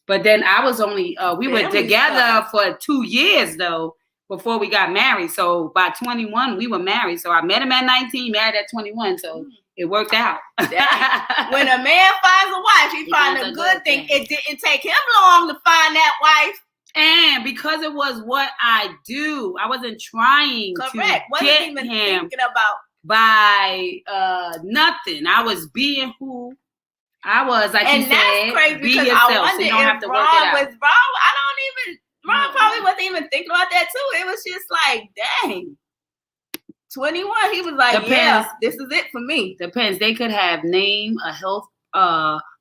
But then I was only, we were together for 2 years though, before we got married. So by 21, we were married. So I met him at 19, married at 21. So it worked out. When a man finds a wife, he finds a good thing. It didn't take him long to find that wife. And because it was what I do, I wasn't trying to get him thinking about by nothing. I was being who I was, like you said, crazy be yourself. So you don't have to work it out. Ron probably wasn't even thinking about that too. It was just like, dang. 21, he was like, yeah, this is it for me. Depends. They could have name, a health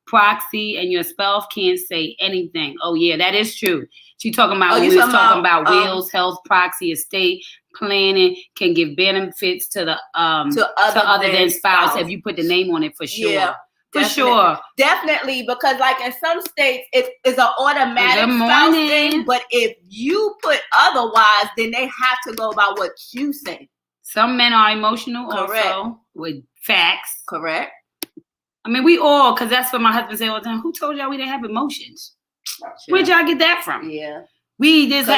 proxy, and your spouse can't say anything. Oh yeah, that is true. She talking about we was talking about wills, health proxy, estate planning can give benefits to the other than spouse if you put the name on it for sure. Yeah. For sure. Definitely, because like in some states, it is an automatic spouse thing. But if you put otherwise, then they have to go by what you say. Some men are emotional also with facts. Correct. I mean, we all, because that's what my husband said all the time. Who told y'all we didn't have emotions? Sure. Where'd y'all get that from? Yeah. We just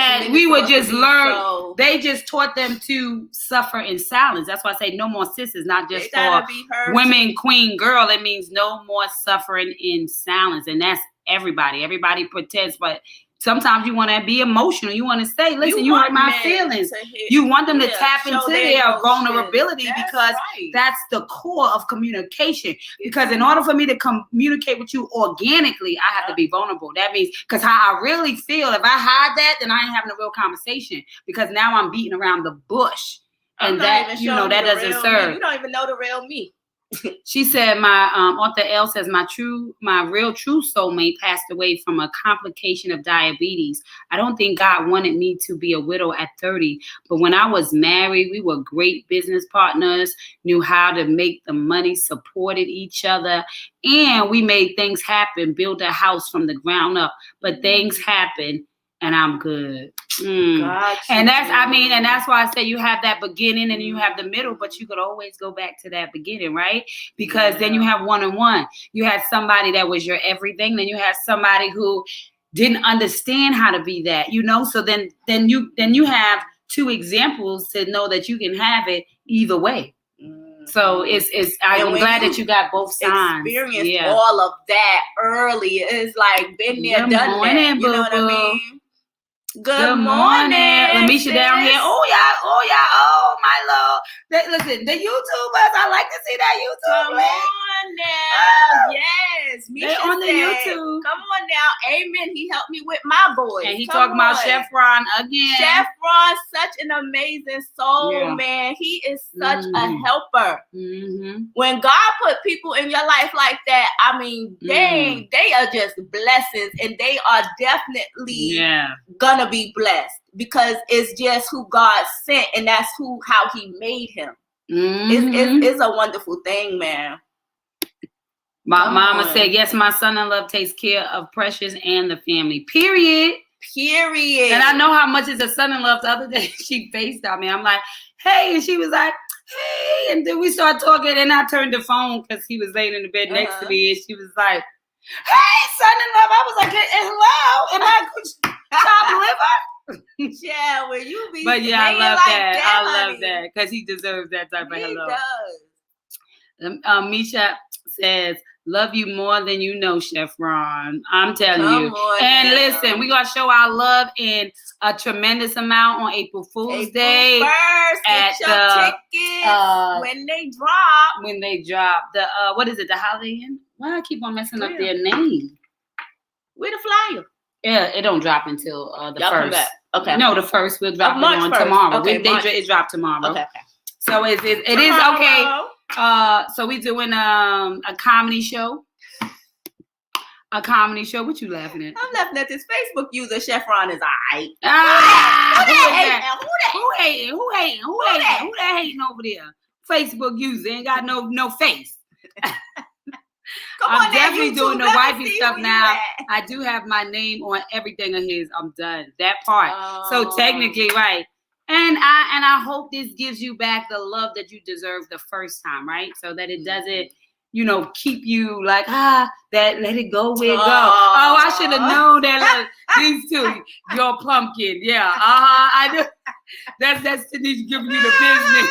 learn. They just taught them to suffer in silence. That's why I say no more sisters, not just for women, queen, girl. It means no more suffering in silence. And that's everybody. Everybody pretends, but sometimes you want to be emotional. You want to say, listen, you hurt my feelings. You want them to tap into their vulnerability because that's the core of communication. Because in order for me to communicate with you organically, I have to be vulnerable. That means, because how I really feel, if I hide that, then I ain't having a real conversation. Because now I'm beating around the bush. And that, that doesn't serve. You don't even know the real me. She said, my author L says, my real true soulmate passed away from a complication of diabetes. I don't think God wanted me to be a widow at 30, but when I was married, we were great business partners, knew how to make the money, supported each other, and we made things happen, built a house from the ground up. But things happen, and I'm good. And that's, and that's why I say you have that beginning and you have the middle, but you could always go back to that beginning, right? Because then you have one-on-one. You had somebody that was your everything. Then you had somebody who didn't understand how to be that, So then you have two examples to know that you can have it either way. So I'm glad that you got both sides. Experienced all of that early. It's like been there, done that. You know what I mean? Good morning. Lamisha down here. Oh, my lord. Listen, the YouTubers, I like to see that YouTube. Come on now. Yes. They're on the YouTube. Come on now. Amen. He helped me with my boys. And he talking about Chef Ron again. Chef Ron, such an amazing soul, man. He is such a helper. Mm-hmm. When God put people in your life like that, they are just blessings, and they are definitely gonna be blessed because it's just who God sent, and that's how he made him. It's a wonderful thing, man. My mama said, yes, my son-in-law takes care of Precious and the family. Period. And I know how much is a son-in-law. The other day she FaceTimed me. I'm like, hey, and she was like, hey, and then we started talking, and I turned the phone because he was laying in the bed next to me, and she was like, hey, son-in-law. I was like, hello, am I chopped liver? Yeah, when you be but yeah, I love like that. I love that because he deserves that type of hello. He does. Misha says, love you more than you know, Chef Ron. I'm telling you. And listen, we're going to show our love in a tremendous amount on April Fool's Day. At your tickets when they drop. The, what is it, the Holiday Inn? Why do I keep on messing up their name? Where the flyer? Yeah, it don't drop until the Y'all 1st. Come back. Okay. No, the 1st. We'll drop it on 1st. Tomorrow. Okay, it dropped tomorrow. Okay. So it is okay. So we doing a comedy show. A comedy show. What you laughing at? I'm laughing at this Facebook user. Chef Ron is alright. Who hating? Who that hating over there? Facebook user ain't got no face. I'm definitely doing the wifey stuff now. I do have my name on everything of his. I'm done. That part. So technically, right. And I hope this gives you back the love that you deserved the first time, right? So that it doesn't, keep you like, that let it go where it go. Oh, I should have known that. These two, your pumpkin. Yeah. I do. That's Tanisha giving you the business.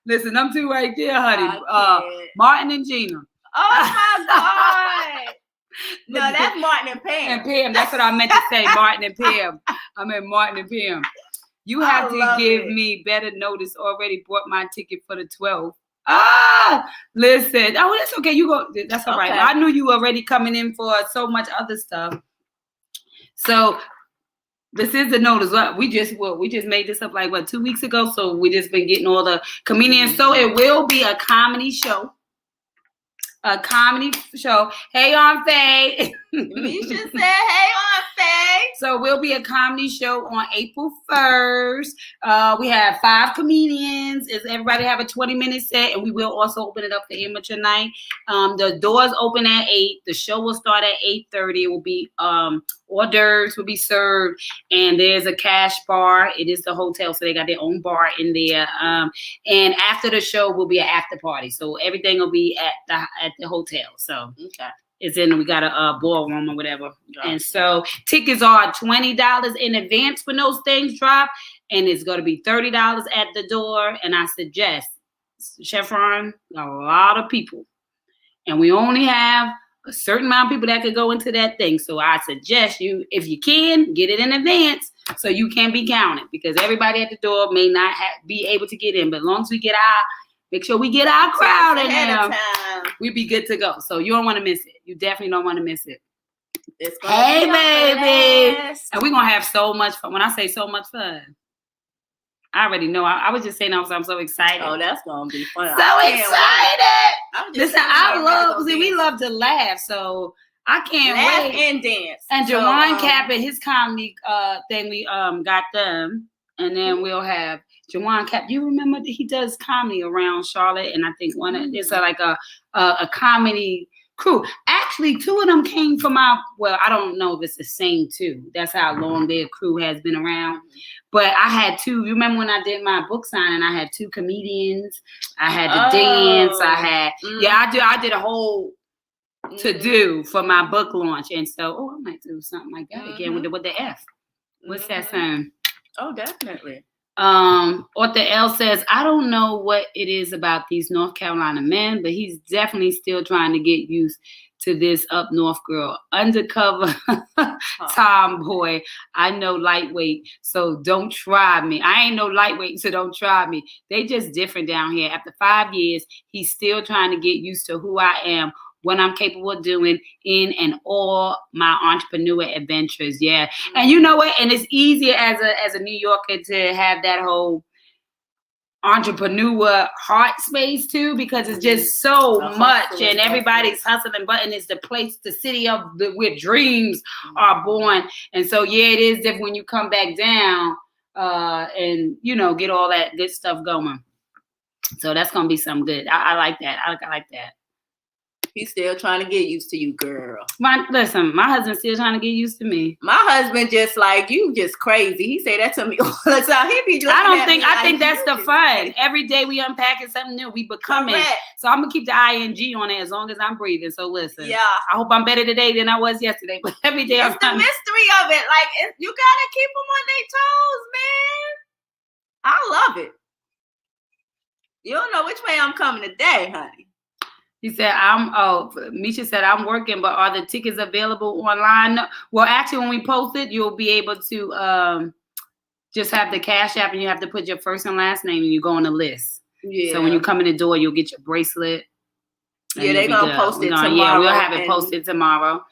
Listen, them two right there, honey. Martin and Gina. Oh my God. No, that's Martin and Pam. And Pam, that's what I meant to say, Martin and Pam. I meant Martin and Pam. You have to give me better notice. Already bought my ticket for the 12th. Listen. Oh, that's okay. You go. That's all right. I knew you already coming in for so much other stuff. So this is the notice. We just made this up 2 weeks ago. So we just been getting all the comedians. So it will be a comedy show. Hey, Aunt Faye. Misha said, hey, Aunt Faye. So we'll be a comedy show on April 1st. We have 5 comedians. Everybody have a 20-minute set, and we will also open it up for amateur night. The doors open at 8. The show will start at 8:30. It will be hors d'oeuvres will be served, and there's a cash bar. It is the hotel, so they got their own bar in there. And after the show will be an after party. So everything will be at the hotel. So it's in. We got a ballroom or whatever. And so tickets are $20 in advance when those things drop, and it's going to be $30 at the door. And I suggest, Chevron, a lot of people, and we only have a certain amount of people that could go into that thing. So I suggest you, if you can, get it in advance so you can be counted, because everybody at the door may not be able to get in. But as long as we make sure we get our crowd in there, we'll be good to go. So you don't want to miss it. You definitely don't want to miss it. Hey, baby. And we're going to have so much fun. When I say so much fun, I already know. I was just saying I'm so excited. Oh, that's going to be fun. So excited. Listen, we love to laugh, so I can't wait. Laugh and dance. And Jawan Cap and his comedy thing, we got them. And then we'll have Jawan Cap. You remember that he does comedy around Charlotte, and I think it's like a comedy crew. Actually, 2 of them came from I don't know if it's the same 2. That's how long their crew has been around. But I had 2. You remember when I did my book signing? I had 2 comedians. I had to dance. I had I did a whole to do for my book launch, and so I might do something like that again with the F. What's that saying? Oh, definitely. Author L says, I don't know what it is about these North Carolina men, but he's definitely still trying to get used to this up north girl. Undercover tomboy. I know lightweight, so don't try me. I ain't no lightweight, so don't try me. They just different down here. After 5 years, he's still trying to get used to who I am, what I'm capable of doing in and all my entrepreneur adventures. Yeah. And you know what? And it's easier as a New Yorker to have that whole entrepreneur heart space too, because it's just so much and everybody's hustling, but it's the place, the city of where dreams are born. And so, it is different when you come back down and, get all that good stuff going. So that's going to be something good. I like that. I like that. He's still trying to get used to you, girl. My husband's still trying to get used to me. My husband just like, you just crazy. He say that to me all the time. He be I think that's the fun. Every day we unpacking something new. We becoming. Correct. So I'm going to keep the ING on it as long as I'm breathing. So listen. Yeah. I hope I'm better today than I was yesterday. But every day it's the mystery of it. Like, you got to keep them on their toes, man. I love it. You don't know which way I'm coming today, honey. He said, Misha said, I'm working, but are the tickets available online? Well, actually, when we post it, you'll be able to just have the Cash App, and you have to put your first and last name, and you go on the list. Yeah. So when you come in the door, you'll get your bracelet. Yeah, they're going to post it tomorrow. Yeah, we'll have it posted tomorrow.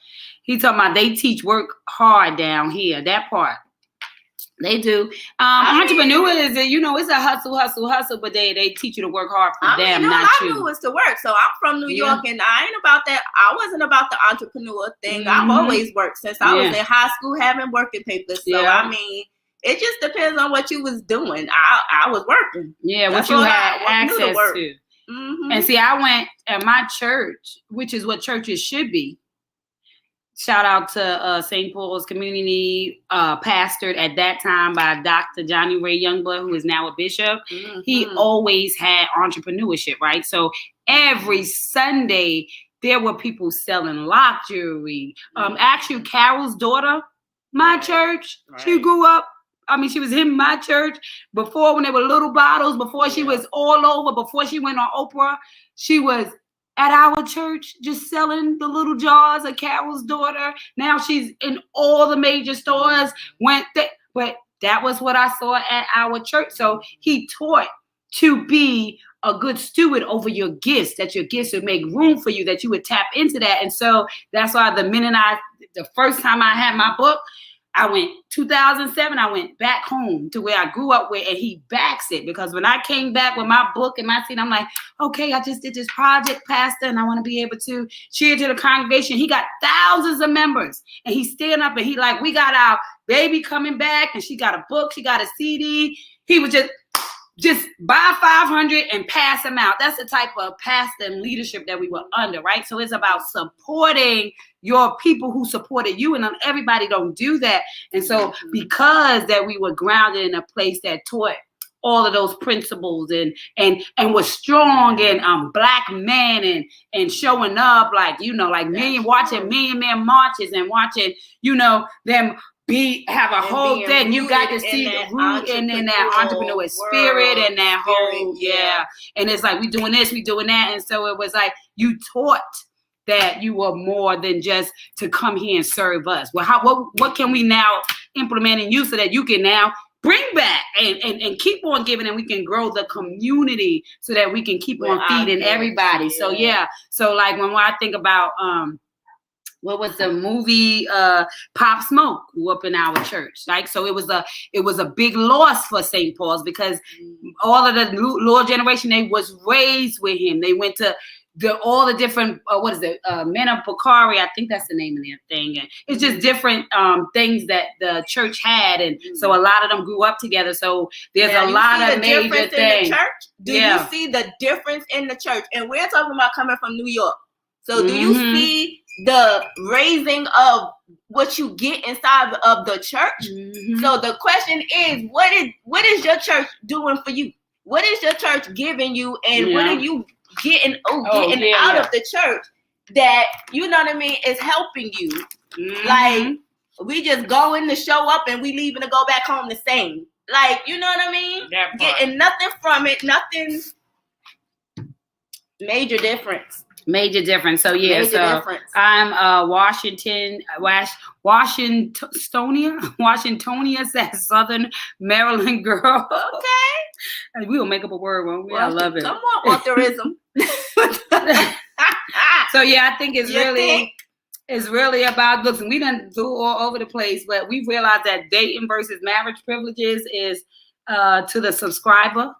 He talking about they teach work hard down here, that part. They do. Entrepreneurs, it's a hustle, but they teach you to work hard for them, not you. I knew it's to work. So I'm from New York, and I ain't about that. I wasn't about the entrepreneur thing. I've always worked since I was in high school having working papers. So, it just depends on what you was doing. I was working. Yeah, what you had access to. Mm-hmm. And see, I went at my church, which is what churches should be. shout out to St. Paul's community, pastored at that time by Dr. Johnny Ray Youngblood, who is now a bishop. Mm-hmm. He always had entrepreneurship, right? So every Sunday, there were people selling lock jewelry. Actually, Carol's daughter, my church, she grew up. I mean, she was in my church before when they were little bottles, before she was all over, before she went on Oprah. She was at our church just selling the little jars of Carol's daughter. Now she's in all the major stores. But that was what I saw at our church. So he taught to be a good steward over your gifts, that your gifts would make room for you, that you would tap into that. And so that's why the first time I had my book, 2007, I went back home to where I grew up with, and he backs it, because when I came back with my book and my seat, I'm like, okay, I just did this project, Pastor, and I want to be able to cheer to the congregation. He got thousands of members, and he's standing up and he like, we got our baby coming back, and she got a book, she got a CD. He was just buy 500 and pass them out. That's the type of pastor and leadership that we were under, right? So it's about supporting your people who supported you, and everybody don't do that. And so because that we were grounded in a place that taught all of those principles and was strong and Black men and showing up like, watching Million Man marches and watching, them have a whole thing. You got to see the root and in that entrepreneur spirit and that whole, And it's like, we doing this, we doing that. And so it was like, you taught that you were more than just to come here and serve us. Well, what can we now implement in you so that you can now bring back and keep on giving, and we can grow the community so that we can keep on feeding everybody. So, So like when I think about, what was the movie Pop Smoke grew up in our church, like, so it was a big loss for St. Paul's, because all of the Lord generation, they was raised with him. They went to all the different Men of Pocari, I think that's the name of their thing. And it's just different things that the church had, and so a lot of them grew up together. So there's a lot of major things. Do you see the difference in the church? And we're talking about coming from New York. So do you see the raising of what you get inside of the church? So the question is, what is your church doing for you? What is your church giving you, and what are you getting out of the church that, you know what I mean, is helping you? Like, we just going to show up and we leaving to go back home the same. Like, you know what I mean? Getting nothing from it, nothing. Major difference. So difference. I'm Washingtonia, that Southern Maryland girl. Okay. And we'll make up a word, won't we? I love it. Come on, authorism. So I think it's really about books. And we done do all over the place, but we realized that dating versus marriage privileges is to the subscriber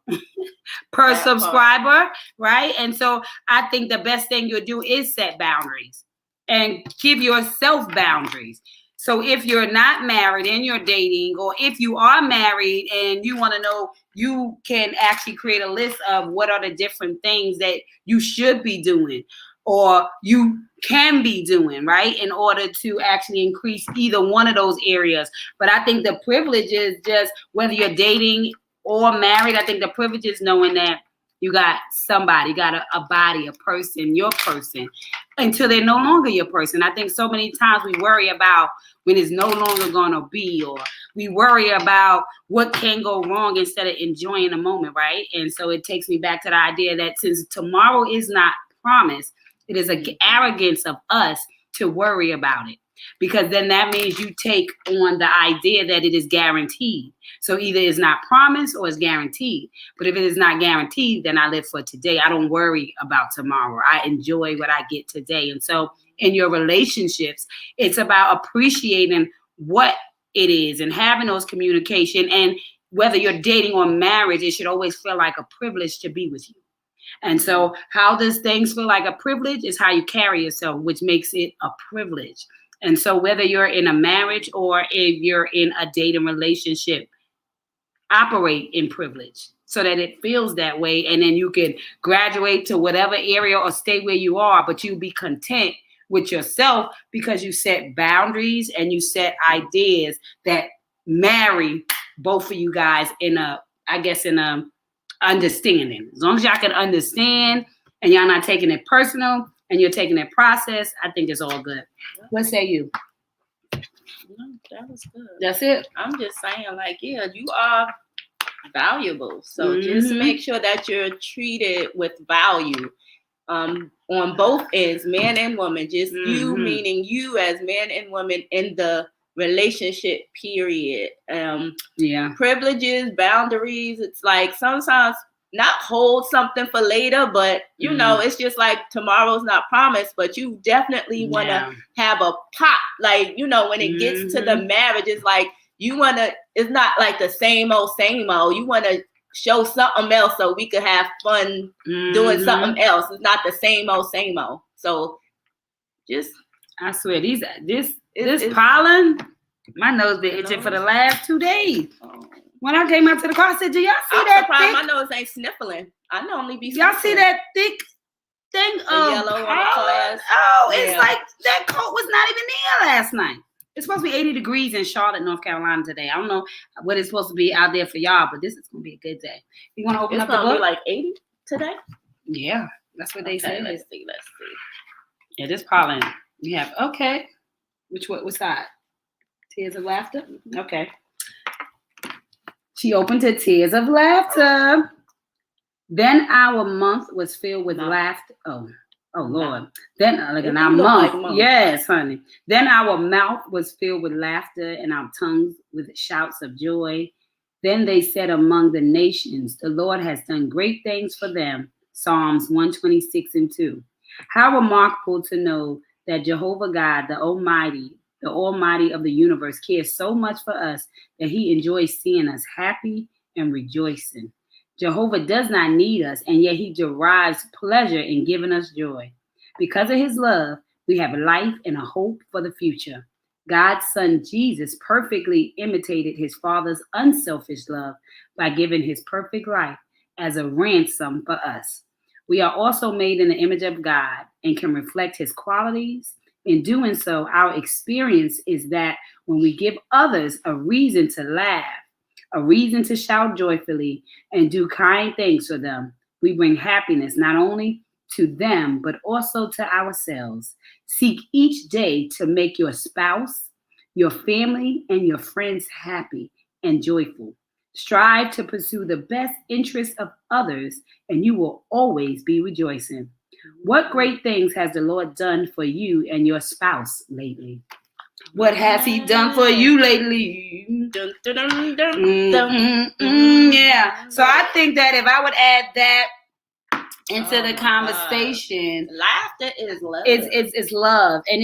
per subscriber, right? And so I think the best thing you'll do is set boundaries and give yourself boundaries. So if you're not married and you're dating, or if you are married and you want to know, you can actually create a list of what are the different things that you should be doing or you can be doing, right, in order to actually increase either one of those areas. But I think the privilege is just whether you're dating or married, I think the privilege is knowing that you got somebody, you got a body, a person, your person, until they're no longer your person. I think so many times we worry about when it's no longer going to be, or we worry about what can go wrong instead of enjoying the moment, right? And so it takes me back to the idea that since tomorrow is not promised, it is an arrogance of us to worry about it, because then that means you take on the idea that it is guaranteed. So either it's not promised or it's guaranteed. But if it is not guaranteed, then I live for today. I don't worry about tomorrow. I enjoy what I get today. And so in your relationships, it's about appreciating what it is and having those communication. And whether you're dating or married, it should always feel like a privilege to be with you. And so how does things feel like a privilege is how you carry yourself, which makes it a privilege. And so whether you're in a marriage or if you're in a dating relationship, operate in privilege so that it feels that way. And then you can graduate to whatever area or stay where you are, but you'll be content with yourself because you set boundaries and you set ideas that marry both of you guys in a understanding. As long as y'all can understand and y'all not taking it personal and you're taking it process, I think it's all good. What say you? No, that was good. That's it. I'm just saying, like, yeah, you are valuable. So just make sure that you're treated with value on both ends, man and woman. Just you, meaning you as man and woman in the relationship period. Privileges, boundaries. It's like sometimes not hold something for later, but you know, it's just like tomorrow's not promised, but you definitely want to have a pop. Like, you know, when it gets to the marriage, it's like you want to, it's not like the same old. You want to show something else so we could have fun doing something else. It's not the same old. So just, I swear, this pollen, my nose been itching for the last 2 days. When I came out to the car, I said, do y'all see that thick? My nose ain't sniffling. I normally be sniffling. Y'all see that thick thing of yellow on the cars? Oh, it's like that coat was not even there last night. It's supposed to be 80 degrees in Charlotte, North Carolina today. I don't know what it's supposed to be out there for y'all, but this is going to be a good day. You want to open up the book? It's going to be like 80 today? Yeah, that's what they say. Let's see. Yeah, this pollen. You have, okay. What side? Tears of Laughter? Okay. She opened to Tears of Laughter. Then our month was filled with laughter. Oh Lord. Then our month. Yes, honey. Then our mouth was filled with laughter and our tongues with shouts of joy. Then they said among the nations, the Lord has done great things for them. Psalms 126:2. How remarkable to know that Jehovah God, the Almighty of the universe, cares so much for us that he enjoys seeing us happy and rejoicing. Jehovah does not need us, and yet he derives pleasure in giving us joy. Because of his love, we have life and a hope for the future. God's son Jesus perfectly imitated his Father's unselfish love by giving his perfect life as a ransom for us. We are also made in the image of God and can reflect his qualities. In doing so, our experience is that when we give others a reason to laugh, a reason to shout joyfully, and do kind things for them, we bring happiness not only to them, but also to ourselves. Seek each day to make your spouse, your family, and your friends happy and joyful. Strive to pursue the best interests of others, and you will always be rejoicing. What great things has the Lord done for you and your spouse lately? What has he done for you lately? Yeah. So I think that if I would add that into the conversation, laughter is love. It's love, and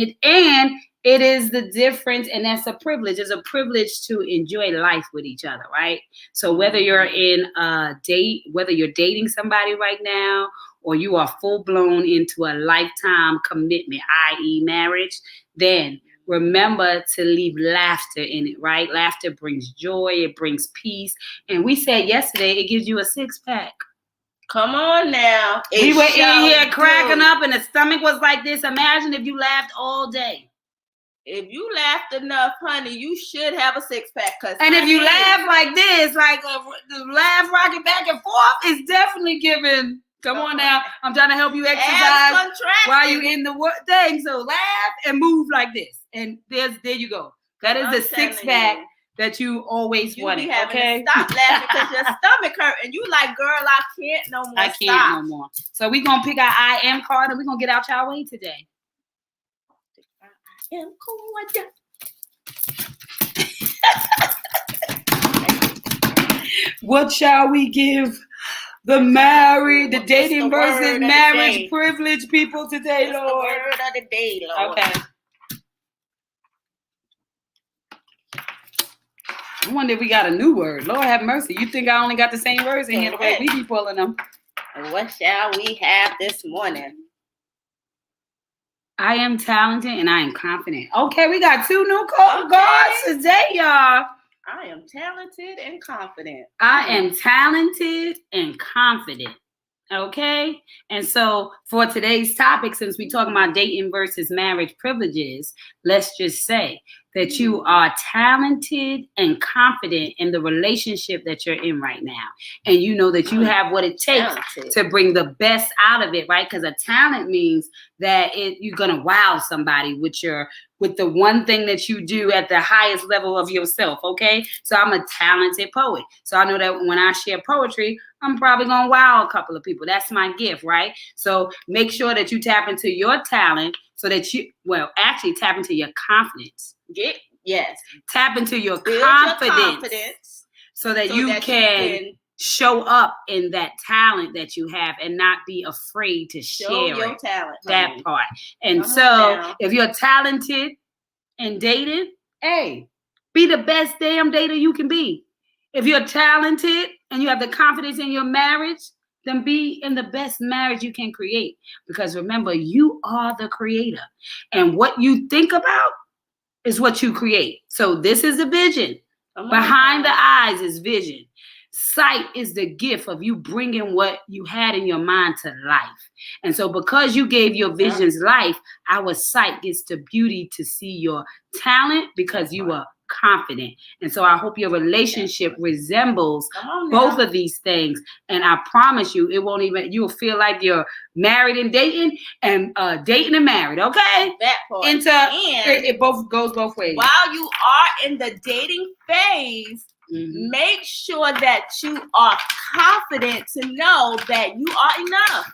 it is the difference, and that's a privilege. It's a privilege to enjoy life with each other, right? So whether you're in a date, whether you're dating somebody right now, or you are full blown into a lifetime commitment, i.e. marriage, then remember to leave laughter in it, right? Laughter brings joy, it brings peace. And we said yesterday, it gives you a 6-pack. Come on now. We were in here cracking up and the stomach was like this. Imagine if you laughed all day. If you laughed enough, honey, you should have a 6-pack. And if you laugh like this, like the laugh rocking back and forth, it's definitely giving. Come on now. I'm trying to help you exercise while you're in the thing. So laugh and move like this. And there you go. That is the 6-pack that you always wanted. Okay. Stop laughing because your stomach hurt. And you like, girl, I can't no more. I can't no more. So we're going to pick our I am card and we're going to get out y'all way today. I am card. What shall we give the dating versus marriage privilege people today, Lord? The word of the day, Lord. Okay. I wonder if we got a new word. Lord have mercy. You think I only got the same words in here the way we be pulling them? What shall we have this morning? I am talented and I am confident. Okay, we got 2 new cards today, y'all. I am talented and confident. I am talented and confident. Okay. And so for today's topic, since we're talking about dating versus marriage privileges, let's just say that you are talented and confident in the relationship that you're in right now. And you know that you have what it takes to bring the best out of it, right? Because a talent means that you're going to wow somebody with the one thing that you do at the highest level of yourself, okay? So I'm a talented poet. So I know that when I share poetry, I'm probably going to wow a couple of people. That's my gift, right? So make sure that you tap into your talent so that actually tap into your confidence. Yes. Tap into your confidence so that you can show up in that talent that you have and not be afraid to share your talent. That part. And so if you're talented and dating, hey, be the best damn dater you can be. If you're talented and you have the confidence in your marriage, then be in the best marriage you can create. Because remember, you are the creator. And what you think about is what you create. So this is the vision. Behind the eyes is vision. Sight is the gift of you bringing what you had in your mind to life. And so because you gave your visions life, our sight gets the beauty to see your talent because you are confident. And so I hope your relationship resembles both of these things. And I promise you, you'll feel like you're married and dating and dating and married. Okay. That part. It both goes both ways. While you are in the dating phase, make sure that you are confident to know that you are enough.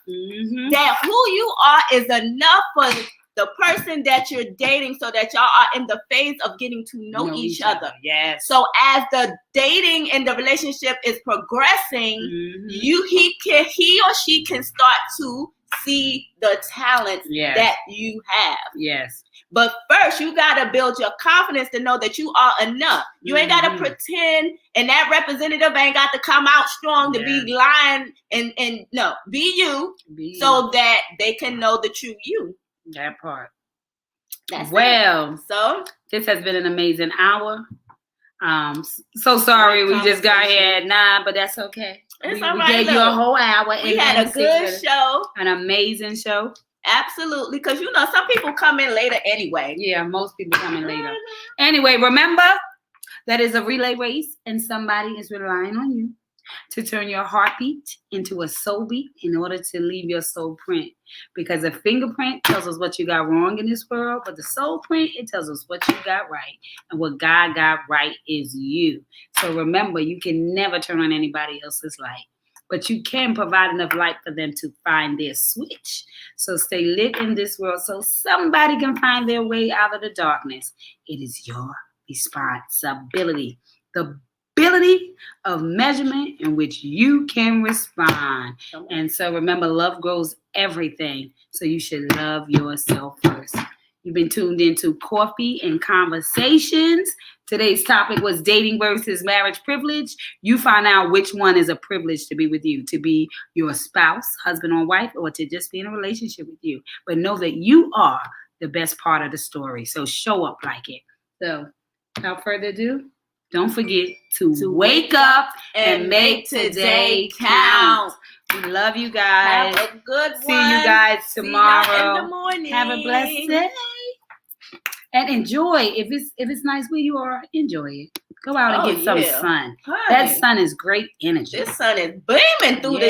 That who you are is enough for the person that you're dating, so that y'all are in the phase of getting to know each other. Yes. So as the dating and the relationship is progressing, he or she can start to see the talent that you have. Yes. But first, you got to build your confidence to know that you are enough. You ain't got to pretend, and that representative ain't got to come out strong to be lying. And no, be you, so that they can know the true you. That part. That's it. So this has been an amazing hour. So sorry we just got here at 9, but that's okay. It's we gave you a whole hour. We had a good show. An amazing show. Absolutely. Because, some people come in later anyway. Yeah, most people come in later. Anyway, remember that is a relay race and somebody is relying on you to turn your heartbeat into a soul beat in order to leave your soul print. Because a fingerprint tells us what you got wrong in this world, but the soul print, it tells us what you got right. And what God got right is you. So remember, you can never turn on anybody else's light, but you can provide enough light for them to find their switch. So stay lit in this world so somebody can find their way out of the darkness. It is your responsibility. The ability of measurement in which you can respond. And so remember, love grows everything. So you should love yourself first. You've been tuned into Coffee and Conversations. Today's topic was dating versus marriage privilege. You find out which one is a privilege to be with you, to be your spouse, husband or wife, or to just be in a relationship with you. But know that you are the best part of the story. So show up like it. So without further ado, don't forget to wake up and make today count. We love you guys. Have a good one. See you guys tomorrow. See y'all in the morning. Have a blessed day. And enjoy. If it's nice where you are, enjoy it. Go out and get some sun. Honey. That sun is great energy. This sun is beaming through the